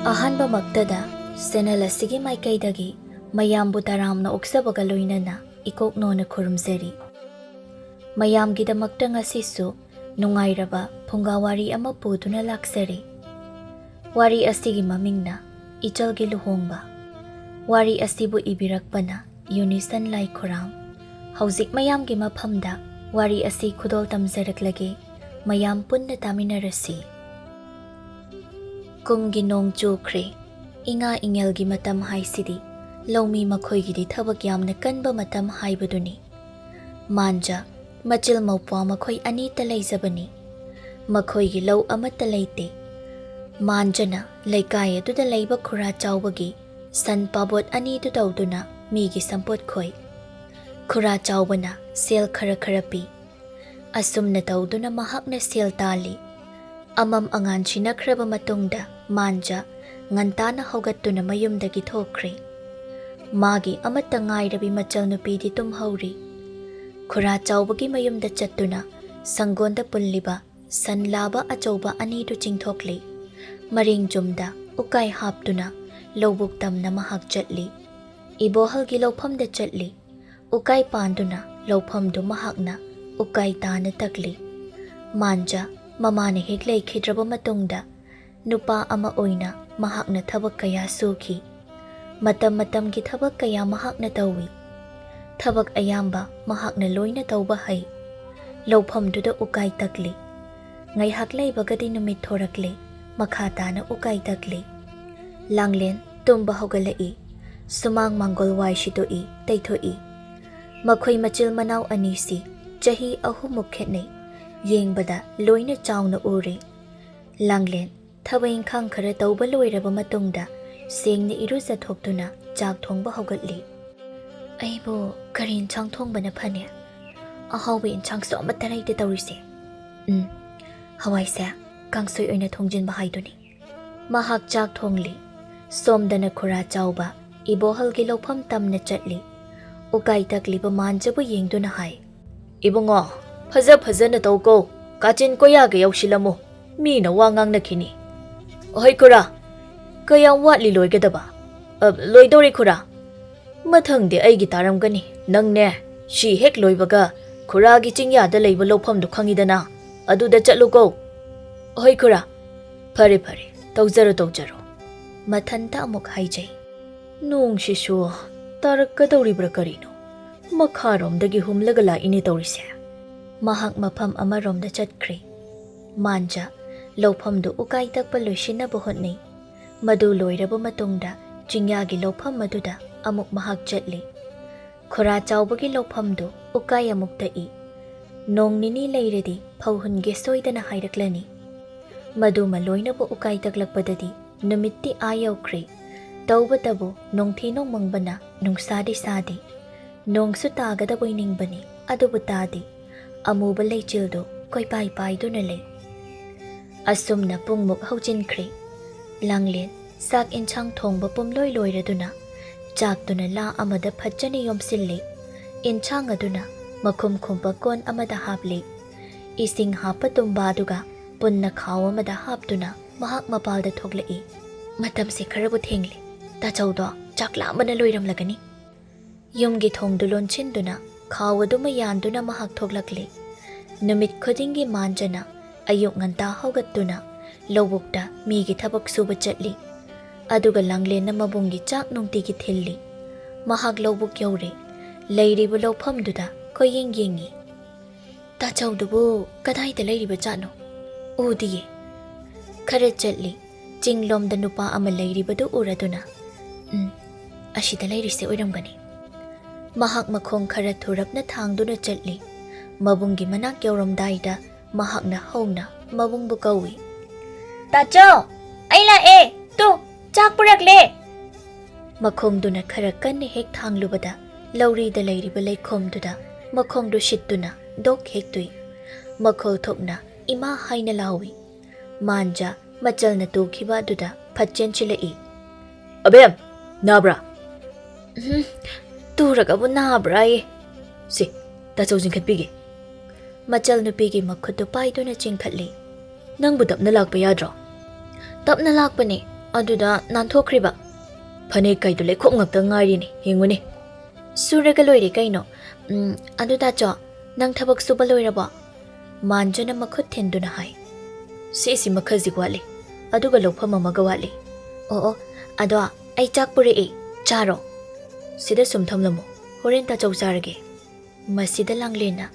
ꯑꯍꯥꯟꯕ ꯃꯛꯇꯗ ꯆꯦꯅꯦꯜ ꯑꯁꯤꯒꯤ ꯃꯥꯏꯀꯩꯗꯒꯤ ꯃꯌꯥꯝꯕꯨ ꯇꯔꯥꯝꯅ ꯑꯣꯛꯆꯕꯒ ꯂꯣꯏꯅꯅ ꯏꯀꯣꯛꯅꯣꯅ ꯈꯨꯔꯨꯝꯖꯔꯤ꯫ ꯃꯌꯥꯝꯒꯤꯗꯃꯛꯇ ꯉꯁꯤꯁꯨ ꯅꯨꯡꯉꯥꯏꯔꯕ ꯐꯨꯡꯒꯥ ꯋꯥꯔꯤ ꯑꯃ ꯄꯨꯗꯨꯅ ꯂꯥꯛꯆꯔꯤ꯫ ꯋꯥꯔꯤ ꯑꯁꯤꯒꯤ ꯃꯃꯤꯡꯅ ꯏꯆꯜꯒꯤ ꯂꯨꯍꯣꯡꯕ꯫ ꯋꯥꯔꯤ ꯑꯁꯤꯕꯨ ꯏꯕꯤꯔꯛꯄꯅ ꯌꯨꯅꯤꯁꯟ ꯂꯥꯏꯈꯨꯔꯥꯝ꯫ ꯍꯧꯖꯤꯛ ꯃꯌꯥꯝꯒꯤ ꯃꯐꯝꯗ ꯋꯥꯔꯤ ꯑꯁꯤ ꯈꯨꯗꯣꯜ ꯇꯝꯖꯔꯛꯂꯒꯦ, ꯃꯌꯥꯝ ꯄꯨꯟꯅ ꯇꯥꯃꯤꯟꯅꯔꯁꯤ꯫ ꯀꯨꯝꯒꯤ ꯅꯣꯡ ꯆꯨꯈ꯭ꯔꯦ꯫ ꯏꯉꯥ ꯏꯉꯦꯜꯒꯤ ꯃꯇꯝ ꯍꯥꯏꯁꯤꯗꯤ ꯂꯧꯃꯤ ꯃꯈꯣꯏꯒꯤꯗꯤ ꯊꯕꯛ ꯌꯥꯝꯅ ꯀꯟꯕ ꯃꯇꯝ ꯍꯥꯏꯕꯗꯨꯅꯤ꯫ ꯃꯥꯟꯖ, ꯃꯆꯤꯜ ꯃꯧꯄ꯭ꯋꯥ ꯃꯈꯣꯏ ꯑꯅꯤꯇ ꯂꯩꯖꯕꯅꯤ꯫ ꯃꯈꯣꯏꯒꯤ ꯂꯧ ꯑꯃꯠꯇ ꯂꯩꯇꯦ꯫ ꯃꯥꯟꯖꯅ ꯂꯩꯀꯥꯏ ꯑꯗꯨꯗ ꯂꯩꯕ ꯈꯨꯔꯥ ꯆꯥꯎꯕꯒꯤ ꯁꯟ ꯄꯥꯕꯣꯠ ꯑꯅꯤꯗꯨ ꯇꯧꯗꯨꯅ ꯃꯤꯒꯤ ꯁꯝꯄꯣꯠ ꯈꯣꯏ꯫ ꯈꯨꯔꯥ ꯆꯥꯎꯕꯅ ꯁꯦꯜ ꯈꯔ ꯈꯔ ꯄꯤ꯫ ꯑꯁꯨꯝꯅ ꯇꯧꯗꯨꯅ ꯃꯍꯥꯛꯅ ꯁꯦꯜ ꯇꯥꯜꯂꯤ꯫ ꯑꯃꯝ ꯑꯉꯥꯟ ꯁꯤꯟꯅꯈ꯭ꯔꯕ ꯃꯇꯨꯡꯗ ꯃꯥꯟꯖ ꯉꯟꯇꯥꯅ ꯍꯧꯒꯠꯇꯨꯅ ꯃꯌꯨꯝꯗꯒꯤ ꯊꯣꯛꯈ꯭ꯔꯦ꯫ ꯃꯥꯒꯤ ꯑꯃꯠꯇ ꯉꯥꯏꯔꯕꯤ ꯃꯆꯜ ꯅꯨꯄꯤꯗꯤ ꯇꯨꯝꯍꯧꯔꯤ꯫ ꯈꯨꯔꯥ ꯆꯥꯎꯕꯒꯤ ꯃꯌꯨꯝꯗ ꯆꯠꯇꯨꯅ ꯁꯪꯒꯣꯟꯗ ꯄꯨꯜꯂꯤꯕ ꯁꯟ ꯂꯥꯕ ꯑꯆꯧꯕ ꯑꯅꯤꯗꯨ ꯆꯤꯡꯊꯣꯛꯂꯤ꯫ ꯃꯔꯤꯡꯖꯨꯝꯗ ꯎꯀꯥꯏ ꯍꯥꯞꯇꯨꯅ ꯂꯧꯕꯨꯛ ꯇꯝꯅ ꯃꯍꯥꯛ ꯆꯠꯂꯤ꯫ ꯏꯕꯣꯍꯜꯒꯤ ꯂꯧꯐꯝꯗ ꯆꯠꯂꯤ꯫ ꯎꯀꯥꯏ ꯄꯥꯟꯗꯨꯅ ꯂꯧꯐꯝꯗꯨ ꯃꯍꯥꯛꯅ ꯎꯀꯥꯏ ꯇꯥꯅ ꯇꯛꯂꯤ꯫ ꯃꯥꯟꯖ ꯃꯃꯥꯅ ꯍꯦꯛ ꯂꯩꯈꯤꯗ꯭ꯔꯕ ꯃꯇꯨꯡꯗ ꯅꯨꯄꯥ ꯑꯃ ꯑꯣꯏꯅ ꯃꯍꯥꯛꯅ ꯊꯕꯛ ꯀꯌꯥ ꯁꯨꯈꯤ꯫ ꯃꯇꯝ ꯃꯇꯝꯒꯤ ꯊꯕꯛ ꯀꯌꯥ ꯃꯍꯥꯛꯅ ꯇꯧꯏ꯫ ꯊꯕꯛ ꯑꯌꯥꯝꯕ ꯃꯍꯥꯛꯅ ꯂꯣꯏꯅ ꯇꯧꯕ ꯍꯩ꯫ ꯂꯧꯐꯝꯗꯨꯗ ꯎꯀꯥꯏ ꯇꯛꯂꯤ꯫ ꯉꯥꯏꯍꯥꯛ ꯂꯩꯕꯒꯗꯤ ꯅꯨꯃꯤꯠ ꯊꯣꯔꯛꯂꯦ꯫ ꯃꯈꯥ ꯇꯥꯅ ꯎꯀꯥꯏ ꯇꯛꯂꯤ꯫ ꯂꯥꯡꯂꯦꯟ ꯇꯨꯝꯕ ꯍꯧꯒꯠꯂꯛꯏ꯫ ꯁꯨꯃꯥꯡ ꯃꯥꯡꯒꯣꯜ ꯋꯥꯏ ꯁꯤꯠꯇꯣꯛꯏ, ꯇꯩꯊꯣꯛꯏ꯫ ꯃꯈꯣꯏ ꯃꯆꯤꯜ ꯃꯅꯥꯎ ꯑꯅꯤꯁꯤ ꯆꯍꯤ 3 ꯈꯦꯠꯅꯩ꯫ ꯌꯦꯡꯕꯗ ꯂꯣꯏꯅ ꯆꯥꯎꯅ ꯎꯔꯦ꯫ ꯂꯥꯡꯂꯦꯟ ꯊꯕꯛ ꯏꯪꯈꯥꯡ ꯈꯔ ꯇꯧꯕ ꯂꯣꯏꯔꯕ ꯃꯇꯨꯡꯗ ꯁꯦꯡꯅ ꯏꯔꯨꯖꯊꯣꯛꯇꯨꯅ ꯆꯥꯛ ꯊꯣꯡꯕ ꯍꯧꯒꯠꯂꯤ꯫ ꯑꯩꯕꯨ ꯀꯔꯤ ꯏꯟꯁꯥꯡ ꯊꯣꯡꯕꯅ ꯐꯅꯤ? ꯑꯍꯥꯎꯕ ꯏꯟꯁꯥꯡꯁꯨ ꯑꯃꯠꯇ ꯂꯩꯇꯦ ꯇꯧꯔꯤꯁꯦ꯫ ꯍꯋꯥꯏꯁꯦ ꯀꯥꯡꯁꯣꯏ ꯑꯣꯏꯅ ꯊꯣꯡꯖꯤꯟꯕ ꯍꯥꯏꯗꯨꯅꯤ꯫ ꯃꯍꯥꯛ ꯆꯥꯛ ꯊꯣꯡꯂꯤ꯫ ꯁꯣꯝꯗꯅ ꯈꯨꯔꯥ ꯆꯥꯎꯕ ꯏꯕꯣꯍꯜꯒꯤ ꯂꯧꯐꯝ ꯇꯝꯅ ꯆꯠꯂꯤ꯫ ꯎꯀꯥꯏ ꯇꯛꯂꯤꯕ ꯃꯥꯟꯖꯕꯨ ꯌꯦꯡꯗꯨꯅ ꯍꯥꯏ, "ꯏꯕꯨꯡꯉꯣ, ꯐꯖꯅ ꯇꯧꯀꯣ, ꯀꯥꯆꯤꯟ ꯀꯣꯌꯥꯒ ꯌꯧꯁꯤꯜꯂꯝꯃꯨ, ꯃꯤꯅ ꯋꯥ ꯉꯥꯡꯅꯈꯤꯅꯤ꯫ ꯑꯍꯣꯏ ꯈꯨꯔꯥ, ꯀꯌꯥꯝ ꯋꯥꯠꯂꯤ ꯂꯣꯏꯒꯗꯕ? ꯂꯣꯏꯗꯧꯔꯦ ꯈꯨꯔꯥ꯫ ꯃꯊꯪꯗꯤ ꯑꯩꯒꯤ ꯇꯥꯔꯝꯒꯅꯤ꯫ ꯅꯪꯅꯦ, ꯁꯤ ꯍꯦꯛ ꯂꯣꯏꯕꯒ ꯈꯨꯔꯥꯒꯤ ꯆꯤꯡꯌꯥꯗ ꯂꯩꯕ ꯂꯧꯐꯝꯗꯨ ꯈꯪꯉꯤꯗꯅ, ꯑꯗꯨꯗ ꯆꯠꯂꯨꯀꯣ꯫ ꯑꯍꯣꯏ ꯈꯨꯔꯥ, ꯐꯔꯦ, ꯇꯧꯖꯔꯣ꯫ ꯃꯊꯟꯇ ꯑꯃꯨꯛ ꯍꯥꯏꯖꯩ, "ꯅꯣꯡꯁꯤꯁꯨ ꯇꯥꯔꯛꯀꯗꯧꯔꯤꯕ꯭ꯔꯥ ꯀꯔꯤꯅꯣ? ꯃꯈꯥꯔꯣꯝꯗꯒꯤ ꯍꯨꯝꯂꯒ ꯂꯥꯛꯏꯅꯦ ꯇꯧꯔꯤꯁꯦ꯫ ꯃꯍꯥꯛ ꯃꯐꯝ ꯑꯃꯔꯣꯝꯗ ꯆꯠꯈ꯭ꯔꯦ꯫ ꯃꯥꯟꯖ ꯂꯧꯐꯝꯗꯨ ꯎꯀꯥꯏ ꯇꯛꯄ ꯂꯣꯏꯁꯤꯟꯅꯕ ꯍꯣꯠꯅꯩ꯫ ꯃꯗꯨ ꯂꯣꯏꯔꯕ ꯃꯇꯨꯡꯗ ꯆꯤꯡꯌꯥꯒꯤ ꯂꯧꯐꯝ ꯑꯗꯨꯗ ꯑꯃꯨꯛ ꯃꯍꯥꯛ ꯆꯠꯂꯤ꯫ ꯈꯨꯔꯥ ꯆꯥꯎꯕꯒꯤ ꯂꯧꯐꯝꯗꯨ ꯎꯀꯥꯏ ꯑꯃꯨꯛ ꯇꯛꯏ꯫ ꯅꯣꯡ ꯅꯤꯅꯤ ꯂꯩꯔꯗꯤ ꯐꯧ ꯍꯨꯟꯒꯦ ꯁꯣꯏꯗꯅ ꯍꯥꯏꯔꯛꯂꯅꯤ꯫ ꯃꯗꯨꯃ ꯂꯣꯏꯅꯕ ꯎꯀꯥꯏ ꯇꯛꯂꯛꯄꯗꯗꯤ ꯅꯨꯃꯤꯠꯇꯤ ꯌꯧꯈ꯭ꯔꯦ꯫ ꯇꯧꯕꯇꯕꯨ ꯅꯣꯡꯊꯤ ꯅꯣꯡꯃꯪꯕꯅ ꯅꯨꯡꯁꯥꯗꯤ ꯁꯥꯗꯦ꯫ ꯅꯣꯡꯁꯨ ꯇꯥꯒꯗꯕꯣꯏ ꯅꯤꯡꯕꯅꯤ, ꯑꯗꯨꯕꯨ ꯇꯥꯗꯦ꯫ ꯑꯃꯨꯕ ꯂꯩꯆꯤꯜꯗꯨ ꯀꯣꯏꯄꯥꯏ ꯄꯥꯏꯗꯨꯅ ꯂꯩ꯫ ꯑꯁꯨꯝꯅ ꯄꯨꯡꯃꯨꯛ ꯍꯧꯖꯤꯟꯈ꯭ꯔꯦ꯫ ꯂꯥꯡꯂꯦꯟ ꯆꯥꯛ ꯏꯟꯁꯥꯡ ꯊꯣꯡꯕ ꯄꯨꯝꯂꯣꯏ ꯂꯣꯏꯔꯗꯨꯅ ꯆꯥꯛꯇꯨꯅ ꯂꯥ ꯑꯃꯗ ꯐꯖꯅ ꯌꯣꯝꯁꯤꯜꯂꯤ꯫ ꯏꯟꯁꯥꯡ ꯑꯗꯨꯅ ꯃꯈꯨꯝ ꯈꯨꯝꯕ ꯀꯣꯟ ꯑꯃꯗ ꯍꯥꯞꯂꯤ꯫ ꯏꯁꯤꯡ ꯍꯥꯞꯄ ꯇꯨꯝꯕꯥꯗꯨꯒ ꯄꯨꯟꯅ ꯈꯥꯎ ꯑꯃꯗ ꯍꯥꯞꯇꯨꯅ ꯃꯍꯥꯛ ꯃꯄꯥꯜꯗ ꯊꯣꯛꯂꯛꯏ꯫ ꯃꯇꯝꯁꯤ ꯈꯔꯕꯨ ꯊꯦꯡꯂꯤ꯫ ꯇꯥꯆꯧꯗꯣ ꯆꯥꯛ ꯂꯥꯝꯕꯅ ꯂꯣꯏꯔꯝꯂꯒꯅꯤ꯫ ꯌꯨꯝꯒꯤ ꯊꯣꯡꯗꯨ ꯂꯣꯟꯁꯤꯟꯗꯨꯅ ꯈꯥꯎ ꯑꯗꯨꯃ ꯌꯥꯟꯗꯨꯅ ꯃꯍꯥꯛ ꯊꯣꯛꯂꯛꯂꯤ꯫ ꯅꯨꯃꯤꯠ ꯈꯨꯗꯤꯡꯒꯤ ꯃꯥꯟꯖꯅ ꯑꯌꯨꯛ ꯉꯟꯇꯥ ꯍꯧꯒꯠꯇꯨꯅ ꯂꯧꯕꯨꯛꯇ ꯃꯤꯒꯤ ꯊꯕꯛ ꯁꯨꯕ ꯆꯠꯂꯤ꯫ ꯑꯗꯨꯒ ꯂꯥꯡꯂꯦꯟꯅ ꯃꯕꯨꯡꯒꯤ ꯆꯥꯛ ꯅꯨꯡꯇꯤꯒꯤ ꯊꯤꯜꯂꯤ꯫ ꯃꯍꯥꯛ ꯂꯧꯕꯨꯛ ꯌꯧꯔꯦ꯫ ꯂꯩꯔꯤꯕ ꯂꯧꯐꯝꯗꯨꯗ ꯀꯣꯏꯌꯦꯡ ꯌꯦꯡꯉꯤ꯫ ꯇꯥꯆꯧꯗꯨꯕꯨ ꯀꯗꯥꯏꯗ ꯂꯩꯔꯤꯕ ꯖꯥꯠꯅꯣ? ꯎꯗꯤꯌꯦ꯫ ꯈꯔ ꯆꯠꯂꯤ꯫ ꯆꯤꯡꯂꯣꯝꯗ ꯅꯨꯄꯥ ꯑꯃ ꯂꯩꯔꯤꯕꯗꯨ ꯎꯔꯗꯨꯅ, ꯑꯁꯤꯗ ꯂꯩꯔꯤꯁꯦ ꯑꯣꯏꯔꯝꯒꯅꯤ꯫ ꯃꯍꯥꯛ ꯃꯈꯣꯡ ꯈꯔ ꯊꯨꯔꯞꯅ ꯊꯥꯡꯗꯨꯅ ꯆꯠꯂꯤ꯫ ꯃꯕꯨꯡꯒꯤ ꯃꯅꯥꯛ ꯌꯧꯔꯝꯗꯥꯏꯗ ꯃꯍꯥꯛꯅ ꯍꯧꯅ ꯃꯕꯨꯡꯕꯨ ꯀꯧꯏ, "ꯇꯥꯆꯧ, ꯑꯩ ꯂꯥꯛꯑꯦ, ꯇꯨ ꯆꯥꯛ ꯄꯨꯔꯛꯂꯦ"꯫ ꯃꯈꯣꯡꯗꯨꯅ ꯈꯔ ꯀꯟꯅ ꯍꯦꯛ ꯊꯥꯡꯂꯨꯕꯗ ꯂꯧꯔꯤꯗ ꯂꯩꯔꯤꯕ ꯂꯩꯈꯣꯝꯗꯨꯗ ꯃꯈꯣꯡꯗꯨ ꯁꯤꯠꯇꯨꯅ ꯗꯣꯛ ꯍꯦꯛ ꯇꯨꯏ꯫ ꯃꯈꯣꯜ ꯊꯣꯛꯅ ꯏꯃꯥ ꯍꯥꯏꯅ ꯂꯥꯎꯏ꯫ ꯃꯥꯟꯖ ꯃꯆꯜꯅ ꯇꯨꯈꯤꯕ ꯑꯗꯨꯗ ꯐꯠ ꯆꯦꯟꯁꯤꯜꯂꯛꯏ꯫ "ꯑꯕꯦꯝ, ꯅꯥꯕ꯭ꯔꯥ?" "ꯇꯨꯔꯒꯕꯨ ꯅꯥꯕ꯭ꯔꯥꯌꯦ?" "ꯁꯤ, ꯇꯥꯆꯧ ꯆꯤꯡꯈꯠꯄꯤꯒꯦ"꯫ ꯃꯆꯜ ꯅꯨꯄꯤꯒꯤ ꯃꯈꯨꯠꯇꯨ ꯄꯥꯏꯗꯨꯅ ꯆꯤꯡꯈꯠꯂꯤ꯫ "ꯅꯪꯕꯨ ꯇꯞꯅ ꯂꯥꯛꯄ ꯌꯥꯗ꯭ꯔꯣ?" "ꯇꯞꯅ ꯂꯥꯛꯄꯅꯦ, ꯑꯗꯨꯗ ꯅꯥꯟꯊꯣꯛꯈ꯭ꯔꯤꯕ ꯐꯅꯦꯛ ꯀꯩꯗꯣ ꯂꯩꯈꯣꯝ ꯉꯛꯇ ꯉꯥꯏꯔꯤꯅꯤ ꯌꯦꯡꯉꯨꯅꯦ ꯁꯨꯔꯒ ꯂꯣꯏꯔꯦ ꯀꯩꯅꯣ ꯑꯗꯨ ꯇꯥꯆꯣ ꯅꯪ ꯊꯕꯛ ꯁꯨꯕ ꯂꯣꯏꯔꯕꯣ ꯃꯥꯟꯖꯅ ꯃꯈꯨꯠ ꯊꯤꯟꯗꯨꯅ ꯍꯥꯏ ꯁꯤꯁꯤ ꯃꯈꯜꯁꯤ ꯋꯥꯠꯂꯤ ꯑꯗꯨꯒ ꯂꯧꯐꯝ ꯑꯃꯒ ꯋꯥꯠꯂꯤ ꯑꯣ ꯑꯗꯣ ꯑꯩ ꯆꯥꯛ ꯄꯨꯔꯛꯏ ꯆꯥꯔꯣ ꯁꯤꯗ ꯁꯨꯝ ꯊꯝꯂꯝꯃꯨ ꯍꯣꯔꯦꯟ ꯇꯥꯆꯧ ꯆꯥꯔꯒꯦ ꯃꯁꯤꯗ ꯂꯥꯡꯂꯦꯟꯅ